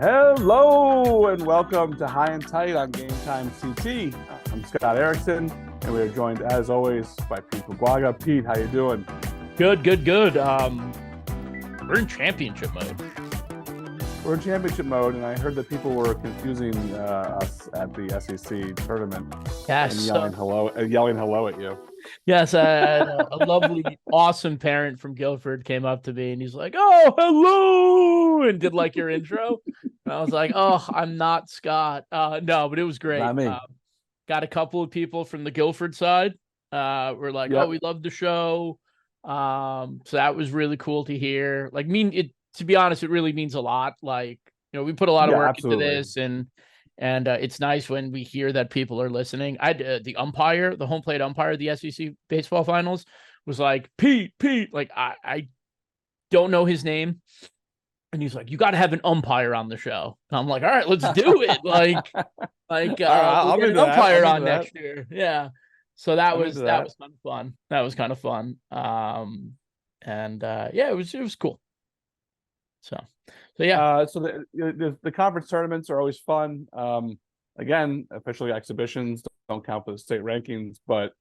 Hello and welcome to High and Tight on GameTimeCT. I'm Scott Ericson, and we are joined, as always, by Pete Paguaga. Pete, how you doing? Good. We're in championship mode. We're in championship mode, and I heard that people were confusing us at the SEC tournament. Yes, and yelling hello at you. Yes, a lovely, awesome parent from Guilford came up to me, and he's like, "Oh, hello," and did like your intro. And I was like, "Oh, I'm not Scott." No, but it was great. Not me. Got a couple of people from the Guilford side. Were like, Yep. "Oh, we love the show." So that was really cool to hear. Like, to be honest, it really means a lot. Like, we put a lot of work absolutely. into this, and it's nice when we hear that people are listening. The home plate umpire of the SEC baseball finals was like, Pete, like I don't know his name. And he's like, you got to have an umpire on the show. And I'm like, all right, let's do it. We'll get an umpire on next year. Yeah. So that was kind of fun. That was kind of fun. It was cool. So yeah. So the conference tournaments are always fun. Again, officially exhibitions don't count for the state rankings, but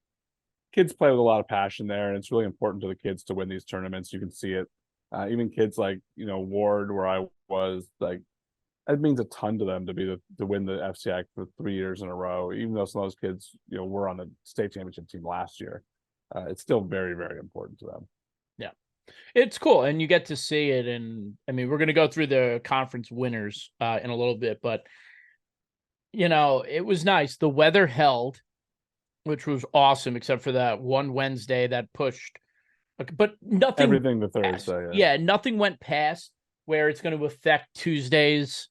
kids play with a lot of passion there, and it's really important to the kids to win these tournaments. You can see it. Even kids like Ward, where I was, like, it means a ton to them to win the FCI for 3 years in a row. Even though some of those kids were on the state championship team last year, it's still very, very important to them. Yeah. It's cool, and you get to see it. And I mean, we're going to go through the conference winners in a little bit, but it was nice. The weather held, which was awesome, except for that one Wednesday that pushed. But nothing. Everything the Thursday. Yeah, nothing went past where it's going to affect Tuesdays,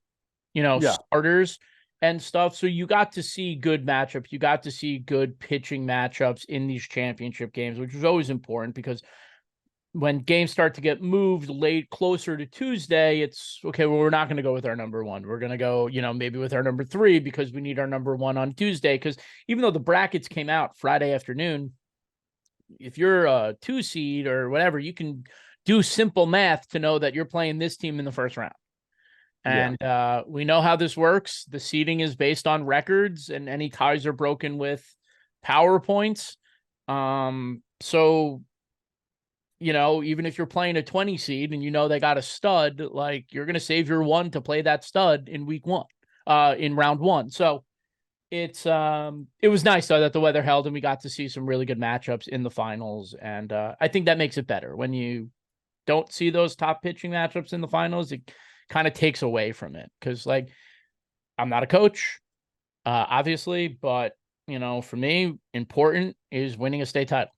starters and stuff. So you got to see good matchups. You got to see good pitching matchups in these championship games, which was always important, because when games start to get moved late, closer to Tuesday, it's okay. Well, we're not going to go with our number one. We're going to go, maybe with our number three, because we need our number one on Tuesday. Because even though the brackets came out Friday afternoon, if you're a 2 seed or whatever, you can do simple math to know that you're playing this team in the first round. And we know how this works. The seeding is based on records, and any ties are broken with power points. So even if you're playing a 20 seed and they got a stud, like, you're going to save your one to play that stud in week one, in round one. So it was nice, though, that the weather held and we got to see some really good matchups in the finals. And I think that makes it better. When you don't see those top pitching matchups in the finals, it kind of takes away from it. Because, like, I'm not a coach, obviously, but, for me, important is winning a state title.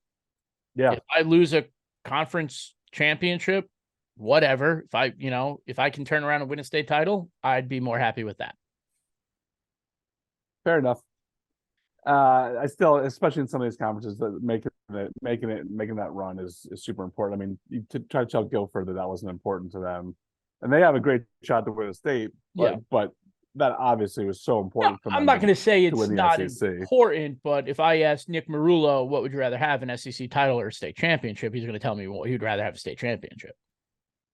Yeah. If I lose a conference championship, whatever, if I can turn around and win a state title, I'd be more happy with that. Fair enough. I still, especially in some of these conferences, that making that run is super important. I mean, you try to tell Guilford that wasn't important to them, and they have a great shot to win a state. But that obviously was so important for them. I'm not going to say it's not SEC. important, but if I asked Nick Marullo, what would you rather have, an SEC title or a state championship, he's going to tell me, well, he'd rather have a state championship.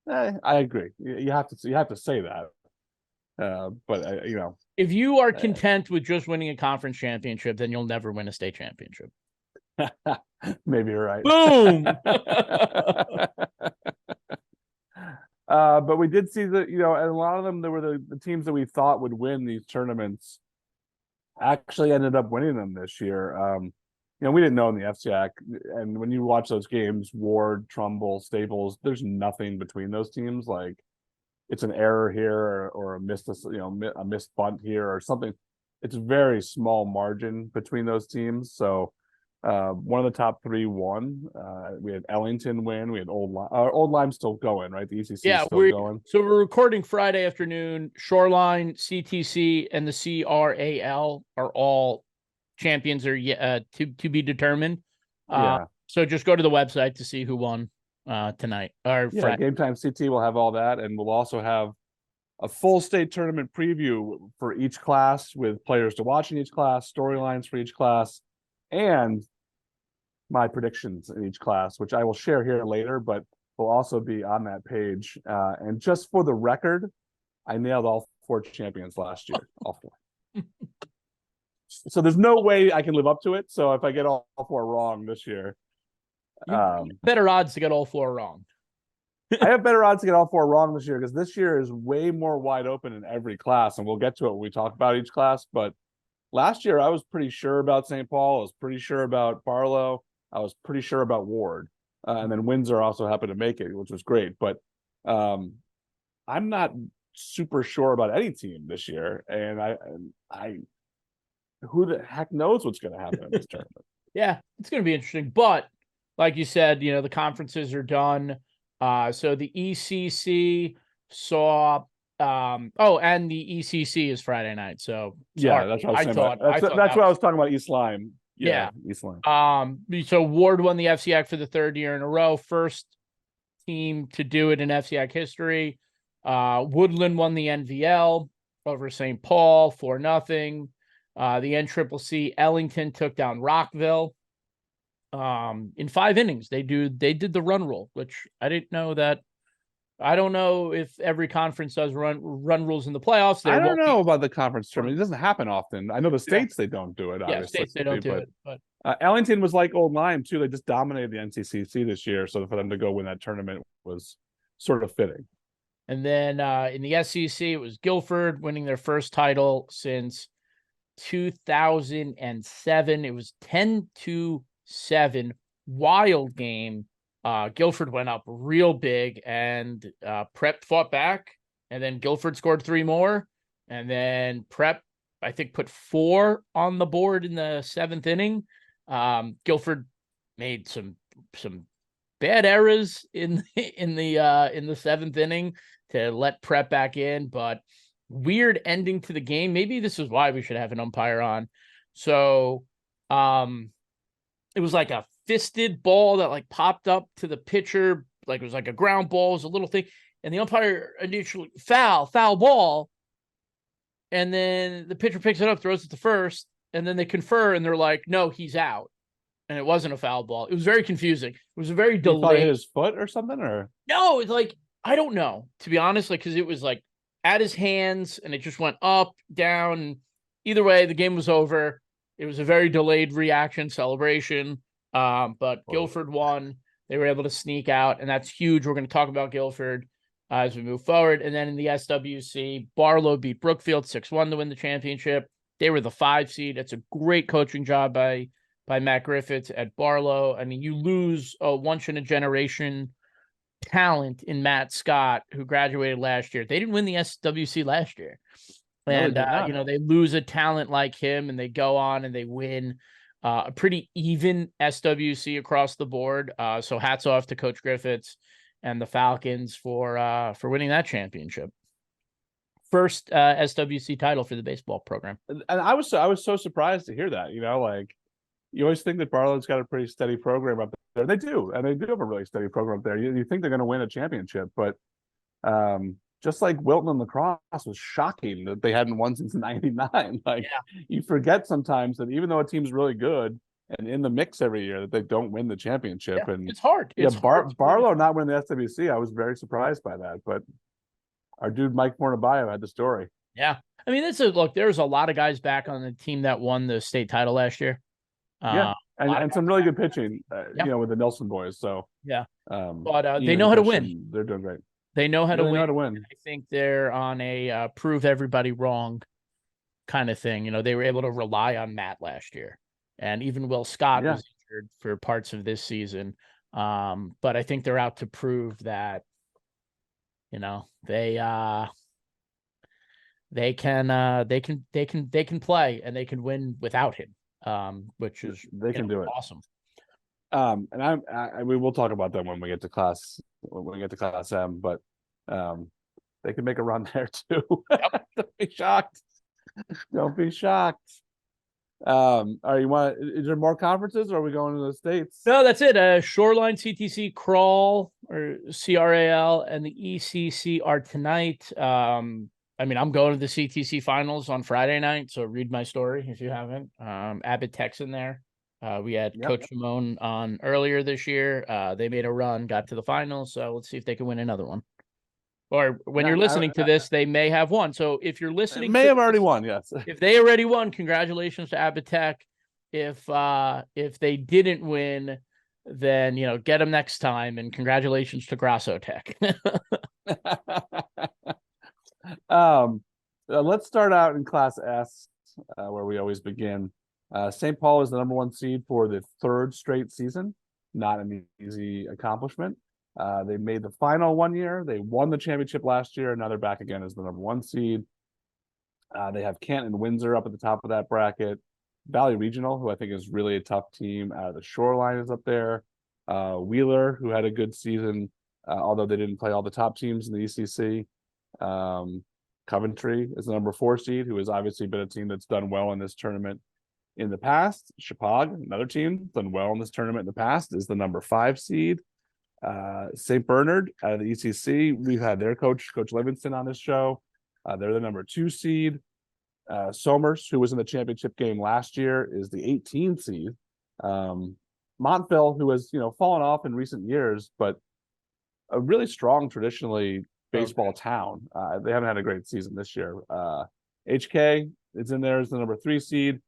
I agree. You have to say that. But if you are content with just winning a conference championship, then you'll never win a state championship. Maybe you're right. Boom. But we did see that, and a lot of them, there were the teams that we thought would win these tournaments actually ended up winning them this year. We didn't know in the FCIAC, and when you watch those games, Ward, Trumbull, Staples, there's nothing between those teams. Like, it's an error here or a missed bunt here or something. It's a very small margin between those teams. So one of the top three won. We had Ellington win. We had Old Lime still going, right? The ECC is still going. So we're recording Friday afternoon. Shoreline, CTC, and the CRAL are all champions, are to be determined. So just go to the website to see who won tonight. GameTimeCT will have all that, and we'll also have a full state tournament preview for each class with players to watch in each class, storylines for each class, and my predictions in each class, which I will share here later, but will also be on that page. And just for the record, I nailed all 4 champions last year, all 4. So there's no way I can live up to it. So if I get all 4 wrong this year, You have better odds to get all 4 wrong. I have better odds to get all 4 wrong this year because this year is way more wide open in every class, and we'll get to it when we talk about each class. But last year, I was pretty sure about St. Paul. I was pretty sure about Barlow. I was pretty sure about Ward, and then Windsor also happened to make it, which was great. But I'm not super sure about any team this year, and I who the heck knows what's going to happen in this tournament? Yeah, it's going to be interesting. But like you said, the conferences are done. So the ECC saw and the ECC is Friday night. So yeah, that's what I was saying. That's what I was talking about. East Lyme. Yeah, East Lyme. So Ward won the FCAC for the 3rd year in a row. First team to do it in FCAC history. Woodland won the NVL over St. Paul 4-0. The NCCC Ellington took down Rockville. In 5 innings, they did the run rule, which I didn't know that. I don't know if every conference does run rules in the playoffs. I don't know about the conference tournament. It doesn't happen often. I know the states they don't do it. Yeah, obviously, states they don't do it. But Ellington was like Old Lyme too. They just dominated the NCCC this year, so for them to go win that tournament was sort of fitting. And then in the SEC, it was Guilford winning their first title since 2007. It was 10-7, wild game. Guilford went up real big, and Prep fought back, and then Guilford scored 3 more, and then Prep, I think, put 4 on the board in the 7th inning. Guilford made some bad errors in the 7th inning to let Prep back in, but weird ending to the game. Maybe this is why we should have an umpire on. So it was like a fisted ball that like popped up to the pitcher, like it was like a ground ball, it was a little thing, and the umpire initially foul ball, and then the pitcher picks it up, throws it to first, and then they confer and they're like, no, he's out, and it wasn't a foul ball. It was very confusing. It was a very delayed. You thought it hit his foot or something, or no? It's like, I don't know, to be honest, like, because it was like at his hands and it just went up, down. Either way, the game was over. It was a very delayed reaction celebration. But Guilford won. They were able to sneak out, and that's huge. We're going to talk about Guilford as we move forward. And then in the SWC, Barlow beat Brookfield 6-1 to win the championship. They were the 5 seed. It's a great coaching job by Matt Griffiths at Barlow. I mean, you lose a once-in-a-generation talent in Matt Scott, who graduated last year. They didn't win the SWC last year. And, they lose a talent like him, and they go on and they win a pretty even SWC across the board. So hats off to Coach Griffiths and the Falcons for winning that championship. First SWC title for the baseball program. And I was so surprised to hear that. You always think that Barlow's got a pretty steady program up there. They do, and they do have a really steady program up there. You think they're going to win a championship, but just like Wilton and Lacrosse was shocking that they hadn't won since '99. You forget sometimes that even though a team's really good and in the mix every year, that they don't win the championship. Yeah, and it's hard. Barlow not winning the SWC, I was very surprised by that. But our dude Mike Mornabayo had the story. Yeah, I mean, there's a lot of guys back on the team that won the state title last year. And some really good pitching, with the Nelson boys. So but they know how to win. They're doing great. They know how to win. I think they're on a prove everybody wrong kind of thing. They were able to rely on Matt last year, and even Will Scott was injured for parts of this season. But I think they're out to prove that, they can play and they can win without him. Which is they can do it. Awesome. And we will talk about them when we get to class M, but they can make a run there too. Yep. Don't be shocked. Don't be shocked. Is there more conferences, or are we going to the States? No, that's it. Shoreline, CTC, Crawl, or CRAL, and the ECC are tonight. I'm going to the CTC finals on Friday night, so read my story if you haven't. Abbott Tech's in there. We had Yep. Coach Simone on earlier this year. They made a run, got to the finals. So let's see if they can win another one. Or when you're listening to this, they may have won. So if you're listening, may to have already this, won. Yes. if they already won, congratulations to Abitech. If they didn't win, then get them next time, and congratulations to Grasso Tech. Let's start out in Class S, where we always begin. St. Paul is the number 1 seed for the 3rd straight season. Not an easy accomplishment. They made the final one year. They won the championship last year, and now they're back again as the number 1 seed. They have Canton Windsor up at the top of that bracket. Valley Regional, who I think is really a tough team out of the Shoreline, is up there. Wheeler, who had a good season, although they didn't play all the top teams in the ECC. Coventry is the number 4 seed, who has obviously been a team that's done well in this tournament in the past. Chippewa, another team done well in this tournament in the past, is the number 5 seed. St. Bernard out of the ECC, we've had their coach Livingston, on this show. They're the number 2 seed. Somers, who was in the championship game last year, is the 18 seed. Montville, who has fallen off in recent years, but a really strong traditionally baseball town. They haven't had a great season this year. HK is in there as the number 3 seed.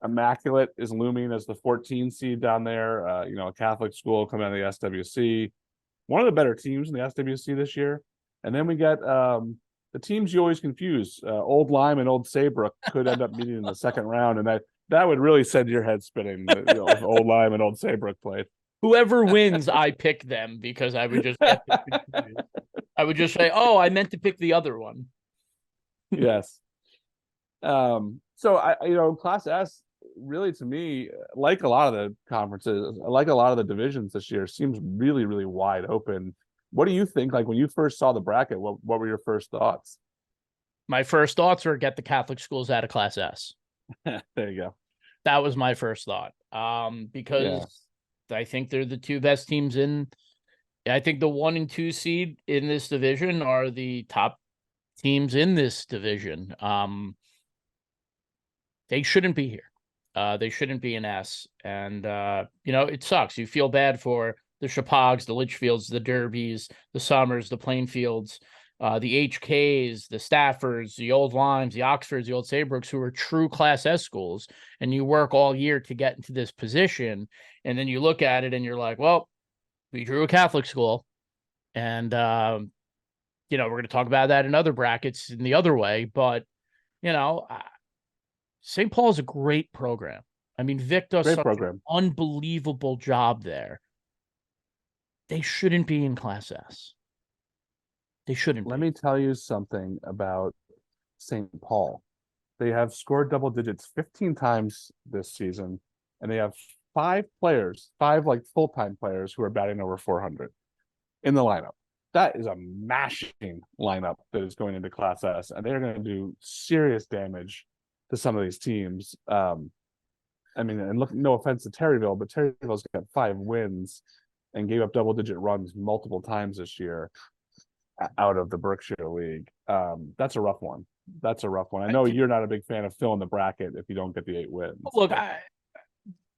Immaculate is looming as the 14 seed down there. A Catholic school coming out of the SWC. One of the better teams in the SWC this year. And then we get the teams you always confuse. Old Lyme and Old Saybrook could end up meeting in the second round, and that would really send your head spinning. If Old Lyme and Old Saybrook played. Whoever wins, I pick them, because I would just get confused. I would just say, "Oh, I meant to pick the other one." Yes. So Class S, really, to me, like a lot of the conferences, like a lot of the divisions this year, seems really, really wide open. What do you think? Like, when you first saw the bracket, what were your first thoughts? My first thoughts were get the Catholic schools out of Class S. There you go. That was my first thought. Because I think they're the 2 best teams in. I think the 1 and 2 seed in this division are the top teams in this division. They shouldn't be here. They shouldn't be in S. And it sucks. You feel bad for the Chappaqs, the Litchfields, the Derbies, the Summers, the Plainfields, the HKs, the Staffords, the Old Limes, the Oxfords, the Old Saybrookes, who are true Class S schools, and you work all year to get into this position, and then you look at it and you're like, well, we drew a Catholic school, and we're going to talk about that in other brackets in the other way, but St. Paul is a great program. I mean, Vic does such an unbelievable job there. They shouldn't be in Class S. They shouldn't. Let me tell you something about St. Paul. They have scored double digits 15 times this season, and they have 5 full-time players who are batting over 400 in the lineup. That is a mashing lineup that is going into Class S, and they're going to do serious damage to some of these teams. And look, no offense to Terryville, but Terryville's got 5 wins and gave up double-digit runs multiple times this year out of the Berkshire League. That's a rough one. I know you're not a big fan of filling the bracket if you don't get the 8 wins. Look,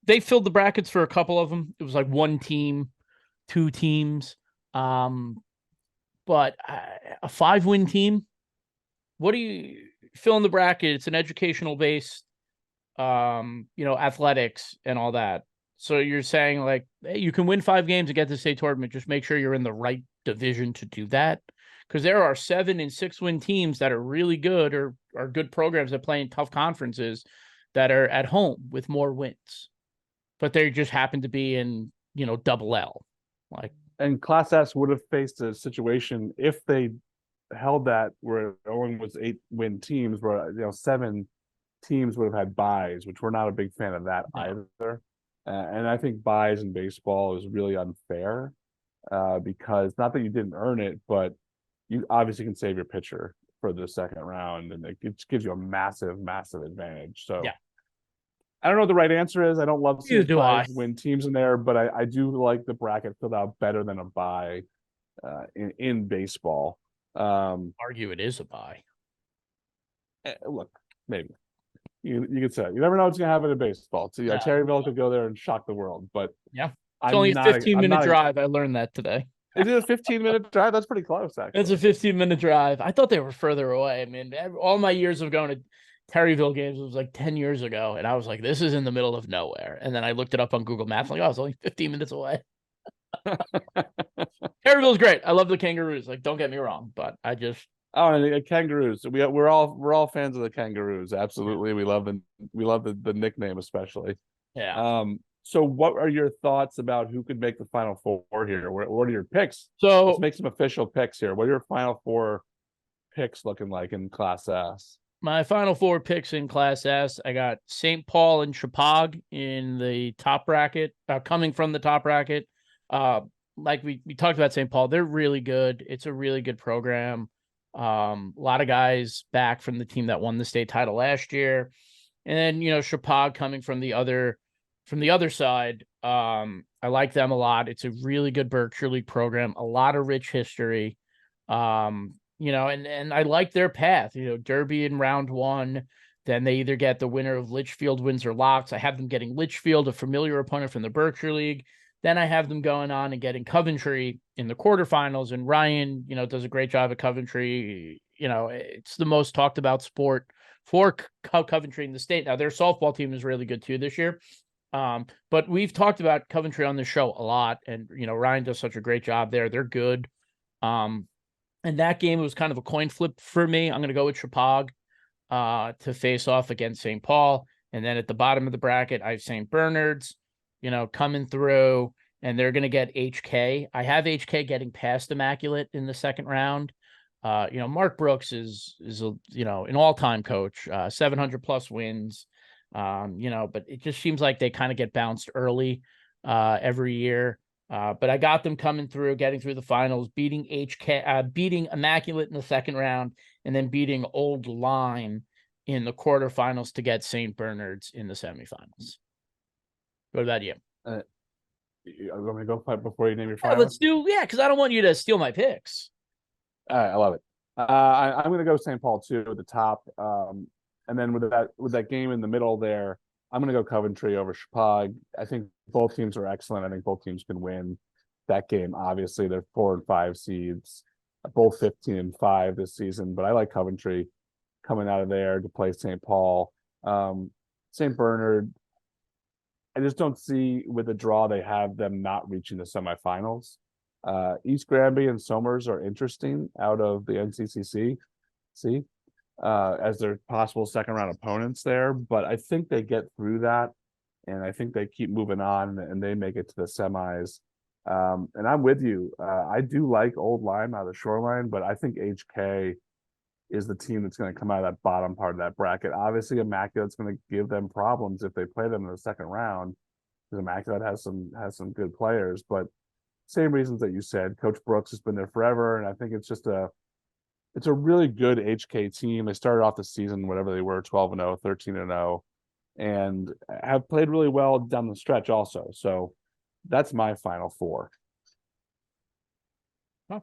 they filled the brackets for a couple of them. It was like 1 team, 2 teams. But a 5-win team, what do you fill in the bracket? It's an educational based, athletics and all that. So you're saying, like, hey, you can win 5 games and get to the state tournament. Just make sure you're in the right division to do that. Because there are 7- and 6-win teams that are really good, or are good programs that play in tough conferences that are at home with more wins. But they just happen to be in, double L. And Class S would have faced a situation if they held that where it only was 8-win teams, where 7 teams would have had buys, which we're not a big fan of that either. And I think buys in baseball is really unfair, because not that you didn't earn it, but you obviously can save your pitcher for the second round, and it gives you a massive, massive advantage. So I don't know what the right answer is. I don't love seeing 5-win teams in there, but I do like the bracket filled out better than a buy in baseball. Argue it is a buy. Look, maybe. You could say you never know what's gonna happen in baseball. So yeah, No, Terryville could go there and shock the world, but yeah. It's only I'm a not. 15-minute drive. I learned that today. Is it a 15-minute drive? That's pretty close, It's actually. a 15-minute drive. I thought they were further away. I mean, all my years of going to Terryville games was like 10 years ago. And I was like, this is in the middle of nowhere. And then I looked it up on Google Maps. I'm like, oh, it's only 15 minutes away. Terryville's great. I love the Kangaroos. Like, don't get me wrong, but I just. Oh, and the kangaroos. We're all fans of the kangaroos. Absolutely, we love the nickname especially. Yeah. So what are your thoughts about who could make the final four here? What are your picks? Let's So make some official picks here. What are your final four picks looking like in Class S? my final four picks in Class S, I got St. Paul and Chippewa in the top bracket, coming from the top bracket. Like we talked about St. Paul, they're really good. It's a really good program. A lot of guys back from the team that won the state title last year. And then, Chippewa coming from the other side. I like them a lot. It's a really good Berkshire League program, a lot of rich history. And I like their path, Derby in round one. Then they either get the winner of Litchfield, Windsor Locks. I have them getting Litchfield, a familiar opponent from the Berkshire League. Then I have them going on and getting Coventry in the quarterfinals. And Ryan, does a great job at Coventry. It's the most talked about sport for Coventry in the state. Now, their softball team is really good too this year. But we've talked about Coventry on the show a lot. And, Ryan does such a great job there. They're good. And that game was kind of a coin flip for me. I'm going to go with Chippewa to face off against St. Paul. And then at the bottom of the bracket, I have St. Bernard's, coming through, and they're going to get HK. I have HK getting past Immaculate in the second round. Mark Brooks is an all-time coach, 700 plus wins. But it just seems like they kind of get bounced early every year. But I got them coming through, getting through the finals, beating beating Immaculate in the second round, and then beating Old Lyme in the quarterfinals to get St. Bernard's in the semifinals. What about you? You want me to go before you name your Yeah, finals? because I don't want you to steal my picks. All right, I love it. I'm going to go St. Paul too at the top, and then with that game in the middle there, I'm going to go Coventry over Chippewa. I think both teams are excellent. I think both teams can win that game. Obviously, they're 4 and 5 seeds, both 15 and 5 this season. But I like Coventry coming out of there to play St. Paul. St. Bernard, I just don't see with the draw they have them not reaching the semifinals. East Granby and Somers are interesting out of the NCCC. As their possible second round opponents there, but I think they get through that, and I think they keep moving on and they make it to the semis. And I'm with you. I do like Old Lyme out of the Shoreline, but I think HK is the team that's going to come out of that bottom part of that bracket. Obviously, Immaculate's going to give them problems if they play them in the second round, because Immaculate has some good players, but same reasons that you said. Coach Brooks has been there forever, and I think it's a really good HK team. They started off the season, whatever they were, 12-0, 13-0, and have played really well down the stretch also. So that's my final four. Huh.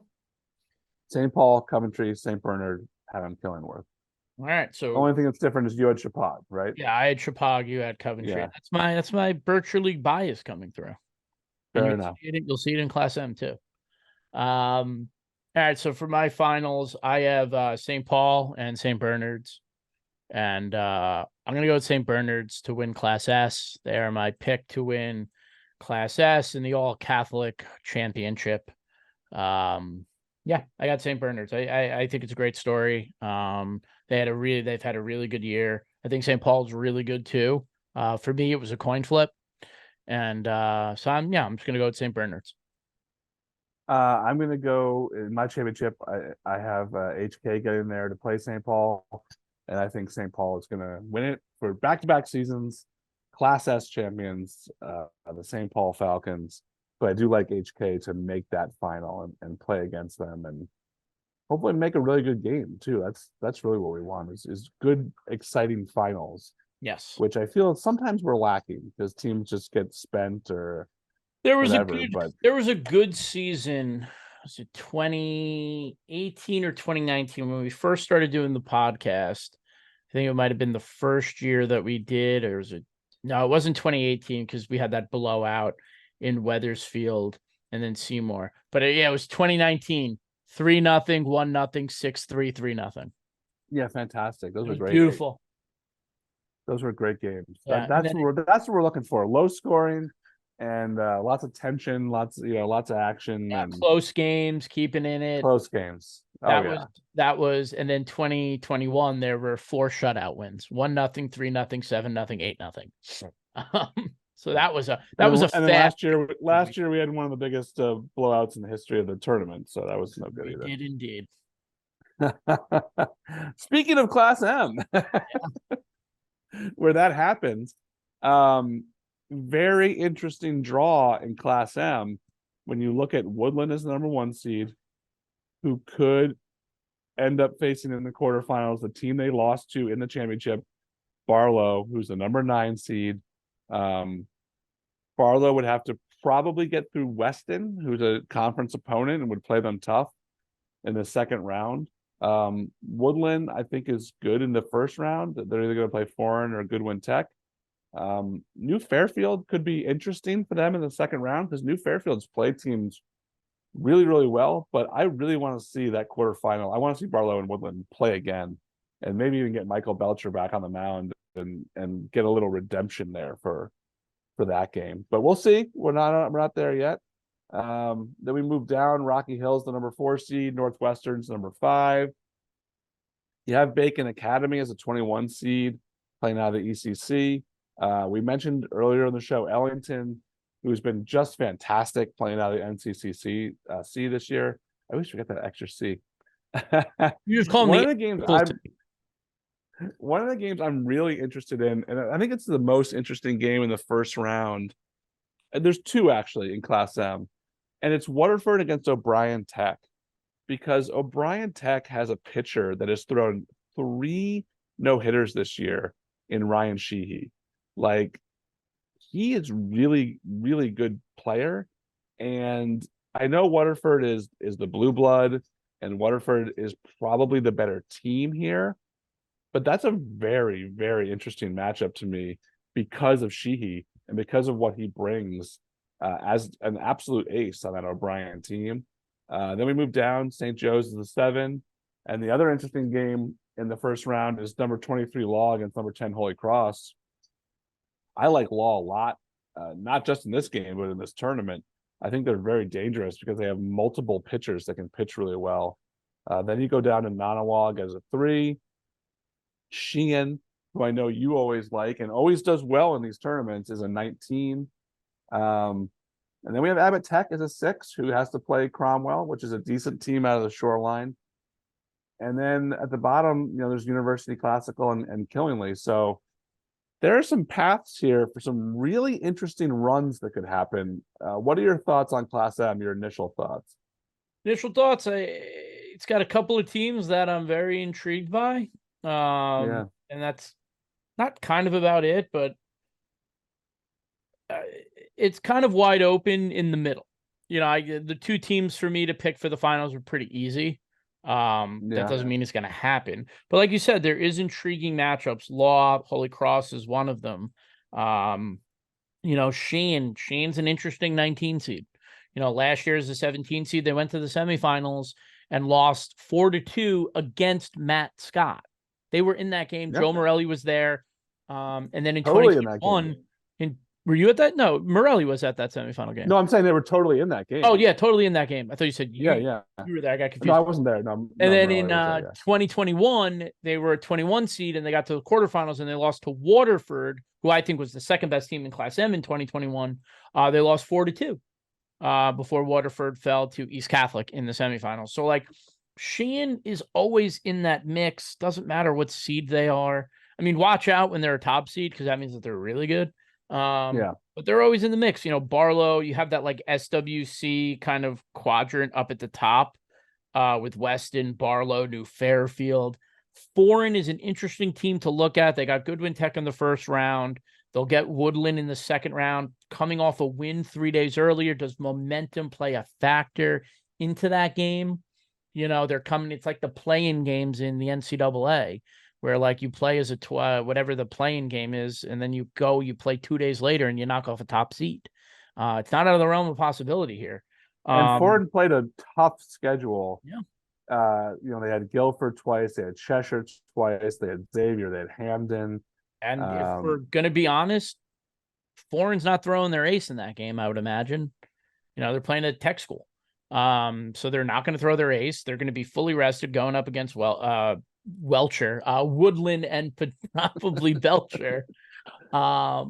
St. Paul, Coventry, St. Bernard, Haddam, Killingworth. All right. So the only thing that's different is you had Chippewa, right? yeah, I had Chippewa, you had Coventry. Yeah. That's my Berkshire League bias coming through. Fair enough. You'll see it in Class M too. All right, so for my finals, I have St. Paul and St. Bernard's. And I'm going to go with St. Bernard's to win Class S. They are my pick to win Class S in the All-Catholic Championship. Yeah, I got St. Bernard's. I think it's a great story. They've had a really good year. I think St. Paul's really good too. For me, it was a coin flip. And so I'm just going to go with St. Bernard's. I'm going to go in my championship. I have HK getting there to play St. Paul, and I think St. Paul is going to win it for back-to-back seasons, Class S champions, the St. Paul Falcons. But I do like HK to make that final and play against them, and hopefully make a really good game too. That's really what we want is good, exciting finals. Yes, which I feel sometimes we're lacking because teams just get spent or there was a good season. Was it 2018 or 2019 when we first started doing the podcast? I think it might have been the first year that we did, or was it? No, it wasn't 2018 because we had that blowout in Wethersfield and then Seymour. But yeah, it was 2019. 3-0, 1-0, 6-3, 3-0. Yeah, fantastic. Those It were was great. beautiful. Those were great games. Yeah, That's what we're looking for. Low scoring and lots of tension, lots of action yeah, and close games, keeping in it. close games. Oh yeah. That was, and then 2021 there were 4 shutout wins: 1-0, 3-0, 7-0, 8-0. So that was a and then fast. last year we had one of the biggest blowouts in the history of the tournament, so that was no good We either. did indeed. Speaking of Class M, where that happened, very interesting draw in Class M when you look at Woodland as the number 1 seed, who could end up facing in the quarterfinals the team they lost to in the championship, Barlow, who's the number 9 seed. Barlow would have to probably get through Weston, who's a conference opponent, and would play them tough in the second round. Woodland, I think, is good in the first round. They're either going to play Foreign or Goodwin Tech. New Fairfield could be interesting for them in the second round because New Fairfield's played teams really, really well, but I really want to see that quarterfinal. I want to see Barlow and Woodland play again, and maybe even get Michael Belcher back on the mound and get a little redemption there for that game. But we'll see. We're not there yet. Then we move down. Rocky Hill's the number 4 seed. Northwestern's number 5. You have Bacon Academy as a 21 seed playing out of the ECC. We mentioned earlier in the show Ellington, who's been just fantastic playing out of the NCCC C this year. I wish we got that extra C. You just call one me. One of the games I'm really interested in, and I think it's the most interesting game in the first round. And there's 2 actually in Class M, and it's Waterford against O'Brien Tech, because O'Brien Tech has a pitcher that has thrown 3 no-hitters this year in Ryan Sheehy. Like, he is really, really good player, and I know Waterford is the blue blood, and Waterford is probably the better team here. But that's a very, very interesting matchup to me because of Sheehy and because of what he brings as an absolute ace on that O'Brien team. Then we move down. St. Joe's is the 7. And the other interesting game in the first round is number 23 Law against number 10 Holy Cross. I like Law a lot, not just in this game, but in this tournament. I think they're very dangerous because they have multiple pitchers that can pitch really well. Then you go down to Nanawag as a 3. Sheehan, who I know you always like and always does well in these tournaments, is a 19. And then we have Abbott Tech as a 6, who has to play Cromwell, which is a decent team out of the Shoreline. And then at the bottom, there's University Classical and Killingly. So there are some paths here for some really interesting runs that could happen. What are your thoughts on Class M, your initial thoughts? Initial thoughts, it's got a couple of teams that I'm very intrigued by. And that's not kind of about it, but it's kind of wide open in the middle. The 2 teams for me to pick for the finals are pretty easy. That doesn't mean it's going to happen, but like you said, there is intriguing matchups. Law, Holy Cross is one of them. Shane's an interesting 19 seed. Last year as a 17 seed, they went to the semifinals and lost 4-2 against Matt Scott. They were in that game. Joe Morelli was there. And then in 2021, were you at that? No, Morelli was at that semifinal game. No, I'm saying they were totally in that game. Oh, yeah, totally in that game. I thought you said you were there. I got confused. No, I wasn't there. No, and then in 2021, they were a 21 seed and they got to the quarterfinals and they lost to Waterford, who I think was the second best team in Class M in 2021. They lost 4-2 before Waterford fell to East Catholic in the semifinals. So, Sheehan is always in that mix. Doesn't matter what seed they are. I mean, watch out when they're a top seed because that means that they're really good. But they're always in the mix. Barlow, you have that SWC kind of quadrant up at the top with Weston, Barlow, New Fairfield. Foreign is an interesting team to look at. They got Goodwin Tech in the first round. They'll get Woodland in the second round, coming off a win 3 days earlier. Does momentum play a factor into that game? They're coming. It's like the play-in games in the NCAA. where like you play as a whatever the playing game is, and then you play 2 days later and you knock off a top seed. It's not out of the realm of possibility here. And Ford played a tough schedule. Yeah. They had Guilford twice, they had Cheshire twice, they had Xavier, they had Hamden. And if we're gonna be honest, Foreign's not throwing their ace in that game, I would imagine. They're playing at tech school. So they're not going to throw their ace. They're going to be fully rested going up against Welcher, Woodland, and probably Belcher. Yeah,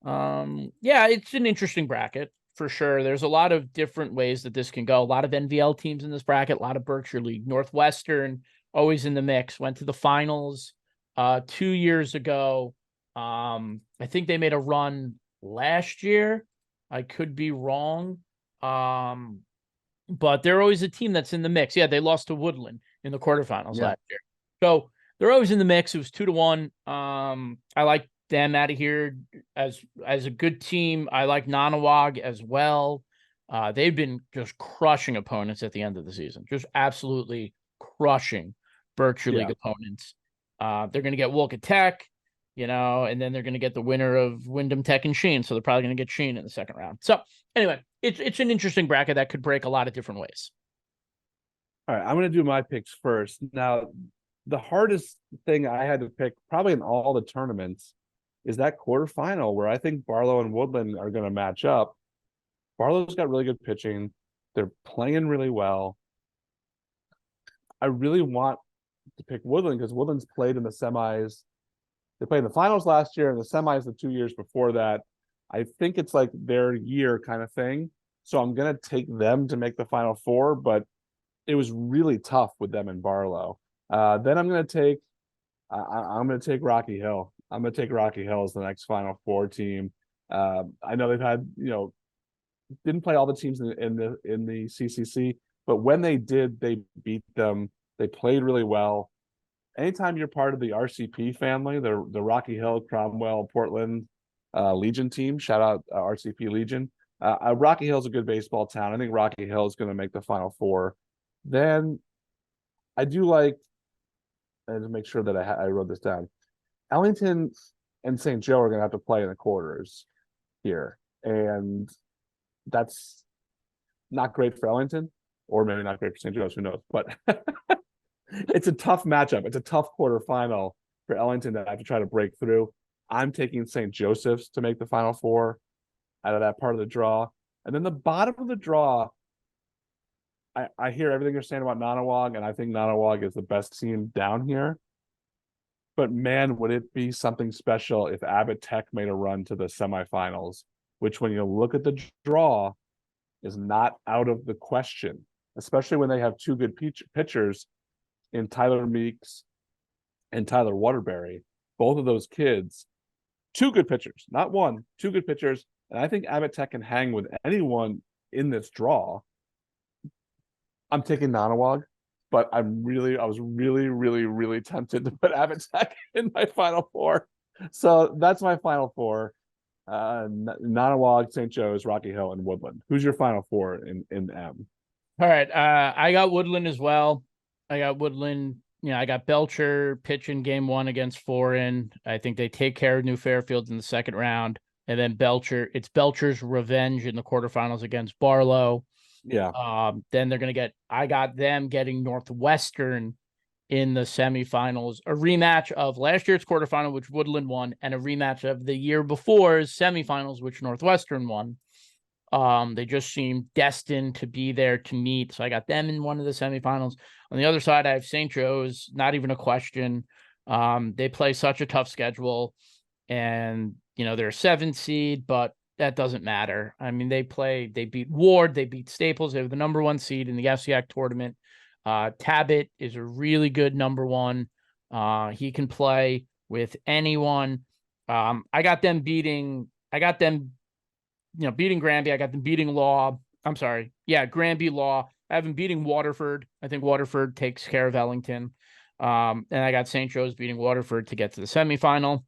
it's an interesting bracket for sure. There's a lot of different ways that this can go. A lot of NVL teams in this bracket, a lot of Berkshire League. Northwestern always in the mix. Went to the finals 2 years ago. I think they made a run last year. I could be wrong. But they're always a team that's in the mix. Yeah, they lost to Woodland in the quarterfinals last year. So they're always in the mix. It was 2-1. I like them out of here as a good team. I like Nanawag as well. They've been just crushing opponents at the end of the season. Just absolutely crushing Berkshire League opponents. They're going to get Wolcott Tech, and then they're going to get the winner of Wyndham Tech and Sheen. So they're probably going to get Sheen in the second round. So anyway, it's an interesting bracket that could break a lot of different ways. All right, I'm going to do my picks first. Now, the hardest thing I had to pick, probably in all the tournaments, is that quarterfinal where I think Barlow and Woodland are going to match up. Barlow's got really good pitching. They're playing really well. I really want to pick Woodland because Woodland's played in the semis. They played in the finals last year and the semis the 2 years before that. I think it's like their year kind of thing. So I'm going to take them to make the Final Four, but it was really tough with them and Barlow. Then I'm going to take Rocky Hill. I'm going to take Rocky Hill as the next Final Four team. I know they've had, didn't play all the teams in the CCC, but when they did, they beat them. They played really well. Anytime you're part of the RCP family, the Rocky Hill, Cromwell, Portland Legion team, shout out RCP Legion. Rocky Hill's a good baseball town. I think Rocky Hill is going to make the Final Four. Then I do like, and to make sure that I wrote this down, Ellington and St. Joe are going to have to play in the quarters here. And that's not great for Ellington, or maybe not great for St. Joe's, who knows. But it's a tough matchup. It's a tough quarterfinal for Ellington to have to try to break through. I'm taking St. Joseph's to make the Final Four out of that part of the draw. And then the bottom of the draw, I hear everything you're saying about Nanawag, and I think Nanawag is the best team down here. But man, would it be something special if Abbott Tech made a run to the semifinals, which when you look at the draw is not out of the question, especially when they have two good pitchers in Tyler Meeks and Tyler Waterbury. Both of those kids, two good pitchers, not one, two good pitchers. And I think Abbott Tech can hang with anyone in this draw. I'm taking Nanawag, but I was really tempted to put Abbott Tech in my Final Four. So that's my Final Four. Nanawag, St. Joe's, Rocky Hill, and Woodland. Who's your Final Four in M? All right. I got Woodland as well. I got Woodland. I got Belcher pitching game 1 against Foreign. I think they take care of New Fairfield in the second round. And then it's Belcher's revenge in the quarterfinals against Barlow. Yeah. Then I got them getting Northwestern in the semifinals, a rematch of last year's quarterfinal, which Woodland won, and a rematch of the year before's semifinals, which Northwestern won. They just seem destined to be there to meet. So I got them in one of the semifinals. On the other side, I have St. Joe's, not even a question. They play such a tough schedule, and they're a 7 seed, but that doesn't matter. I mean, they beat Ward, they beat Staples, they have the number 1 seed in the FCAC tournament. Tabit is a really good number 1. He can play with anyone. I got them beating Granby. I got them beating Law. I'm sorry. Yeah, Granby, Law. I have them beating Waterford. I think Waterford takes care of Ellington. And I got St. Joe's beating Waterford to get to the semifinal.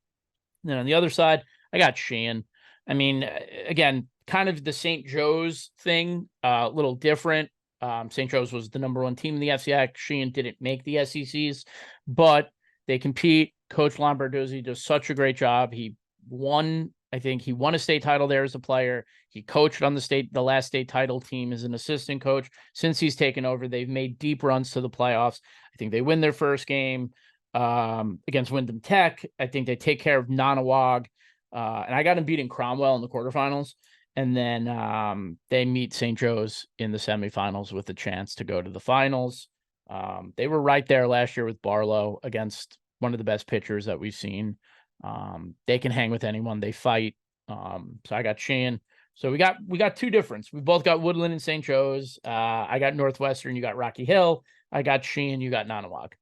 Then on the other side, I got Sheehan. I mean, again, kind of the St. Joe's thing, a little different. St. Joe's was the number 1 team in the FCAC. Sheehan didn't make the SECs, but they compete. Coach Lombardozzi does such a great job. He won a state title there as a player. He coached on the last state title team as an assistant coach. Since he's taken over, they've made deep runs to the playoffs. I think they win their first game against Wyndham Tech. I think they take care of Nonawag. And I got them beating Cromwell in the quarterfinals. And then they meet St. Joe's in the semifinals with a chance to go to the finals. They were right there last year with Barlow against one of the best pitchers that we've seen. They can hang with anyone. They fight. So I got Sheehan. So we got 2 difference. We both got Woodland and St. Joe's. I got Northwestern. You got Rocky Hill. I got Sheehan. You got Nonawag.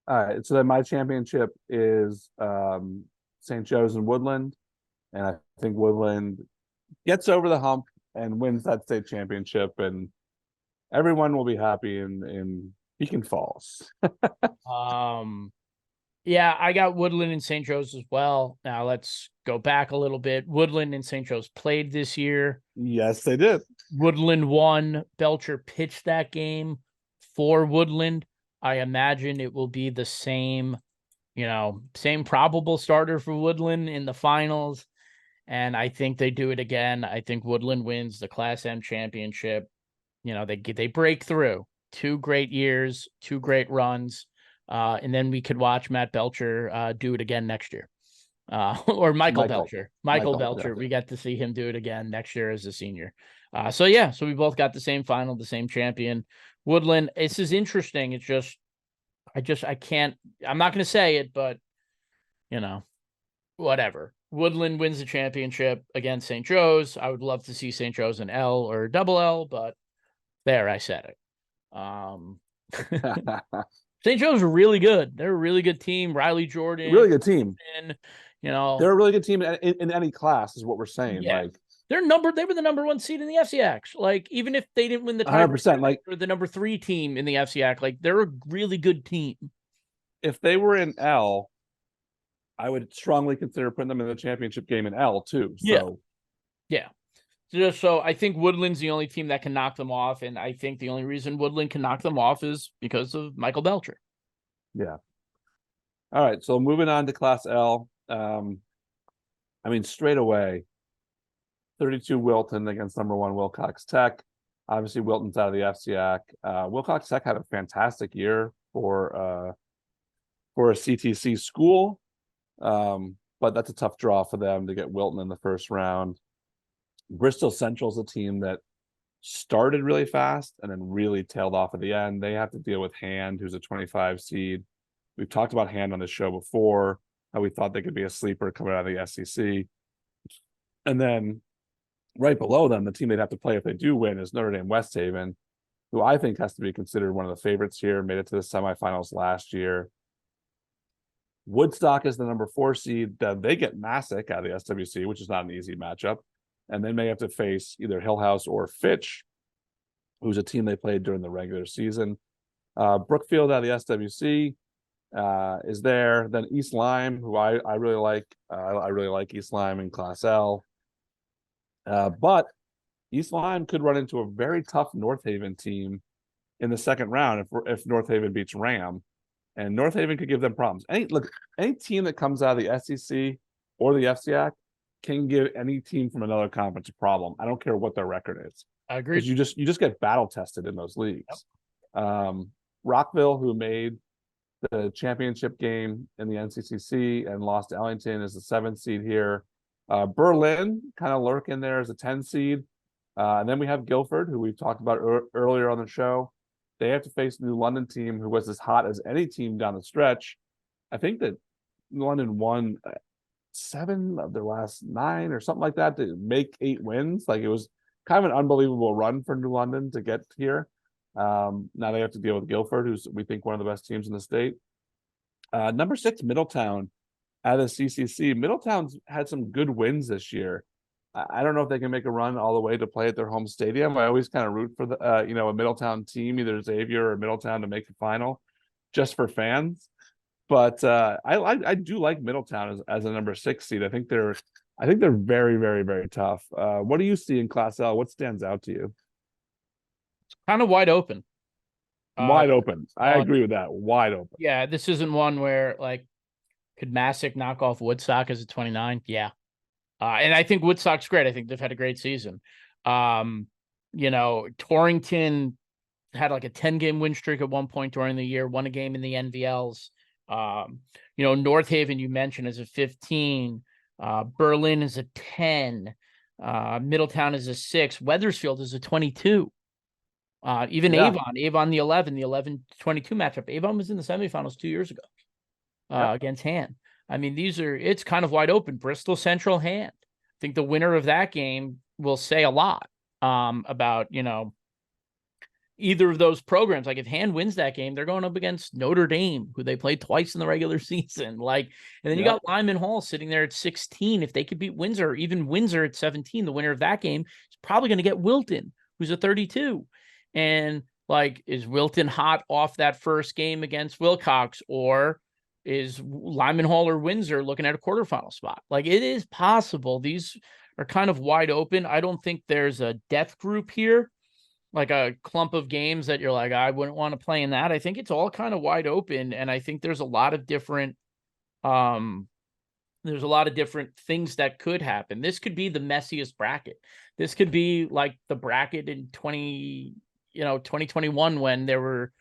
All right. So then my championship is St. Joe's and Woodland. And I think Woodland gets over the hump and wins that state championship. And everyone will be happy in Beacon Falls. Yeah, I got Woodland and St. Joe's as well. Now let's go back a little bit. Woodland and St. Joe's played this year. Yes, they did. Woodland won. Belcher pitched that game for Woodland. I imagine it will be the same probable starter for Woodland in the finals. And I think they do it again. I think Woodland wins the Class M championship. They break through. 2 great years, 2 great runs. And then we could watch Matt Belcher do it again next year. Or Michael Belcher. Michael Belcher. Yeah. We get to see him do it again next year as a senior. So we both got the same final, the same champion. Woodland, this is interesting. It's just, I can't, I'm not going to say it, but, whatever. Woodland wins the championship against St. Joe's. I would love to see St. Joe's in L or double L, but there, I said it. St. Joe's are really good. They're a really good team. Riley Jordan. Really good team. They're a really good team in any class is what we're saying. Yeah. They were the number 1 seed in the FCAC. Like, even if they didn't win the title, 100%, like, they're the number 3 team in the FCAC. Like, they're a really good team. If they were in L, I would strongly consider putting them in the championship game in L too. So yeah. So I think Woodland's the only team that can knock them off, and I think the only reason Woodland can knock them off is because of Michael Belcher. Yeah. All right, so moving on to Class L. Straight away, 32 Wilton against number 1 Wilcox Tech. Obviously, Wilton's out of the FCAC. Wilcox Tech had a fantastic year for a CTC school, but that's a tough draw for them to get Wilton in the first round. Bristol Central's a team that started really fast and then really tailed off at the end. They have to deal with Hand, who's a 25 seed. We've talked about Hand on the show before, how we thought they could be a sleeper coming out of the SEC. And then right below them, the team they'd have to play if they do win is Notre Dame West Haven, who I think has to be considered one of the favorites here, made it to the semifinals last year. Woodstock is the number 4 seed. They get Massac out of the SWC, which is not an easy matchup. And then they have to face either Hillhouse or Fitch, who's a team they played during the regular season. Brookfield out of the SWC is there. Then East Lyme, who I really like. I really like East Lyme in Class L. But East Lyme could run into a very tough North Haven team in the second round if North Haven beats Ram. And North Haven could give them problems. Any team that comes out of the SEC or the FCAC can give any team from another conference a problem. I don't care what their record is. I agree. Because you just get battle tested in those leagues. Yep. Rockville, who made the championship game in the NCCC and lost to Ellington, is the 7th seed here. Berlin kind of lurk in there as a 10 seed. And then we have Guilford, who we've talked about earlier on the show. They have to face the New London team, who was as hot as any team down the stretch. I think that New London won 7 of their last 9 or something like that to make 8 wins. Like, it was kind of an unbelievable run for New London to get here. Now they have to deal with Guilford, who's, we think, one of the best teams in the state. Number 6, Middletown out of the CCC. Middletown's had some good wins this year. I don't know if they can make a run all the way to play at their home stadium. I always kind of root for a Middletown team, either Xavier or Middletown, to make the final, just for fans. But I do like Middletown as a number 6 seed. I think they're very, very, very tough. What do you see in Class L? What stands out to you? Kind of wide open. Uh, Wide open. I on agree with that. Wide open. Yeah, this isn't one where like could Masick knock off Woodstock as a 29? Yeah. And I think Woodstock's great. I think they've had a great season. Um, Torrington had like a 10-game win streak at one point during the year, won a game in the NVLs. North Haven, you mentioned, is a 15. Berlin is a 10. Middletown is a 6. Weathersfield is a 22. Even Yeah. Avon the 11, the 11-22 matchup. Avon was in the semifinals 2 years ago against Han. I mean, it's kind of wide open. Bristol Central Han. I think the winner of that game will say a lot about, either of those programs. Like if Han wins that game, they're going up against Notre Dame, who they played twice in the regular season. Like, and then you got Lyman Hall sitting there at 16. If they could beat Windsor, or even Windsor at 17, the winner of that game is probably going to get Wilton, who's a 32. And like, is Wilton hot off that first game against Wilcox, or is Lyman Hall or Windsor looking at a quarterfinal spot? Like, it is possible. These are kind of wide open. I don't think there's a death group here, like a clump of games that you're like, I wouldn't want to play in that. I think it's all kind of wide open. And I think there's a lot of different, things that could happen. This could be the messiest bracket. This could be like the bracket in 2021 when there were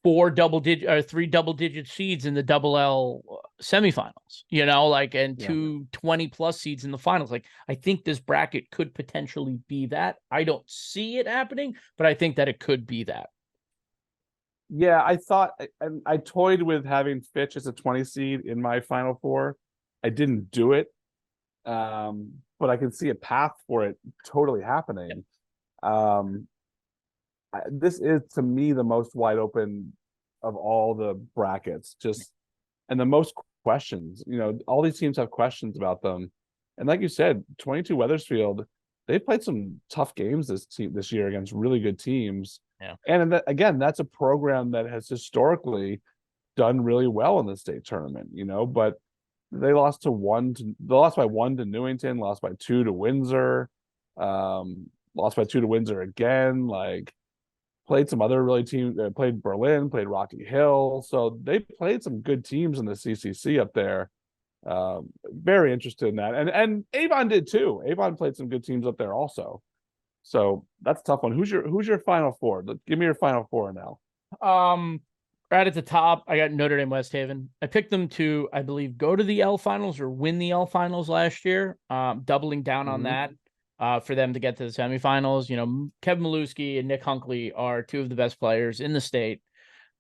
three double-digit seeds in the double L semifinals, and 2 20+ seeds in the finals. Like, I think this bracket could potentially be that. I don't see it happening, but I think that it could be that. Yeah, I toyed with having Fitch as a 20 seed in my Final Four. I didn't do it, but I can see a path for it totally happening. This is, to me, the most wide open of all the brackets, and the most questions. All these teams have questions about them, and like you said, 22 Weathersfield, they've played some tough games this year against really good teams. Yeah. And again, that's a program that has historically done really well in the state tournament. But they lost by 1 to Newington, lost by 2 to Windsor, lost by 2 to Windsor again. Like, played some other really teams. Played Berlin, played Rocky Hill. So they played some good teams in the CCC up there. Very interested in that. And Avon did too. Avon played some good teams up there also. So that's a tough one. Who's your Final Four? Give me your Final Four now. Right at the top, I got Notre Dame West Haven. I picked them to, I believe, go to the L finals or win the L finals last year. Doubling down on that. For them to get to the semifinals. Kevin Milewski and Nick Hunkley are two of the best players in the state.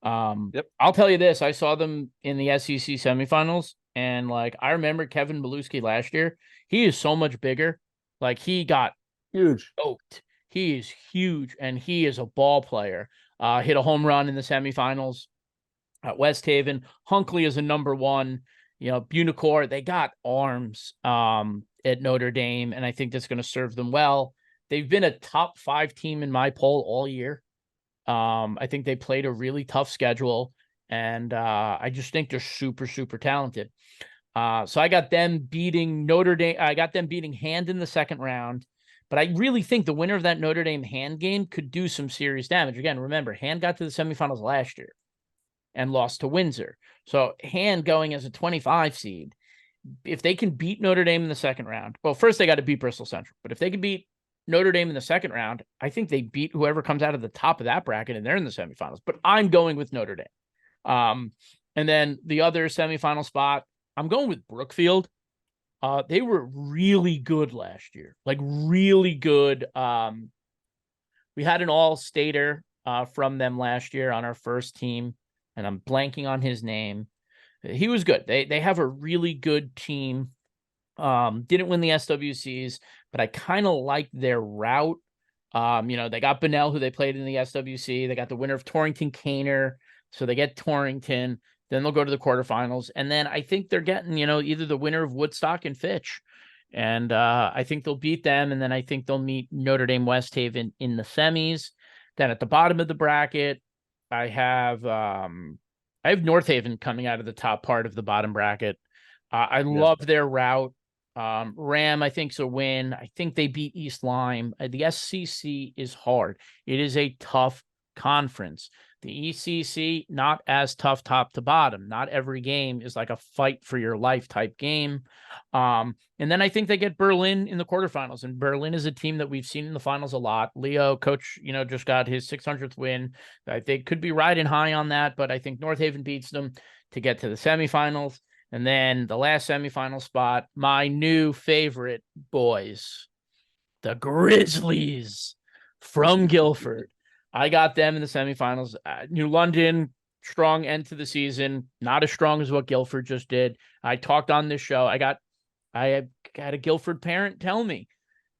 I'll tell you this, I saw them in the SEC semifinals, and like, I remember Kevin Milewski last year. He is so much bigger. Like, he got huge. Oaked. He is huge, and he is a ball player. Hit a home run in the semifinals at West Haven. Hunkley is a number 1. Bunicor, they got arms at Notre Dame, and I think that's going to serve them well. They've been a top 5 team in my poll all year. I think they played a really tough schedule, and I just think they're super, super talented. So I got them beating Notre Dame. I got them beating Hand in the second round, but I really think the winner of that Notre Dame Hand game could do some serious damage. Again, remember, Hand got to the semifinals last year and lost to Windsor. So Hand going as a 25 seed, if they can beat Notre Dame in the second round, well, first they got to beat Bristol Central, but if they can beat Notre Dame in the second round, I think they beat whoever comes out of the top of that bracket, and they're in the semifinals. But I'm going with Notre Dame. And then the other semifinal spot, I'm going with Brookfield. They were really good last year, like really good. We had an all-stater from them last year on our first team, and I'm blanking on his name. He was good. They have a really good team. Didn't win the SWCs, but I kind of like their route. They got Bunnell, who they played in the SWC. They got the winner of Torrington Caner, so they get Torrington. Then they'll go to the quarterfinals, and then I think they're getting either the winner of Woodstock and Fitch, and I think they'll beat them, and then I think they'll meet Notre Dame West Haven in the semis. Then at the bottom of the bracket, I have North Haven coming out of the top part of the bottom bracket. I love their route. Ram, I think, is a win. I think they beat East Lyme. The SCC is hard. It is a tough conference. The ECC, not as tough top to bottom. Not every game is like a fight for your life type game. And then I think they get Berlin in the quarterfinals. And Berlin is a team that we've seen in the finals a lot. Leo, coach, just got his 600th win. They could be riding high on that, but I think North Haven beats them to get to the semifinals. And then the last semifinal spot, my new favorite boys, the Grizzlies from Guilford. I got them in the semifinals. New London, strong end to the season, not as strong as what Guilford just did. I talked on this show. I had a Guilford parent tell me,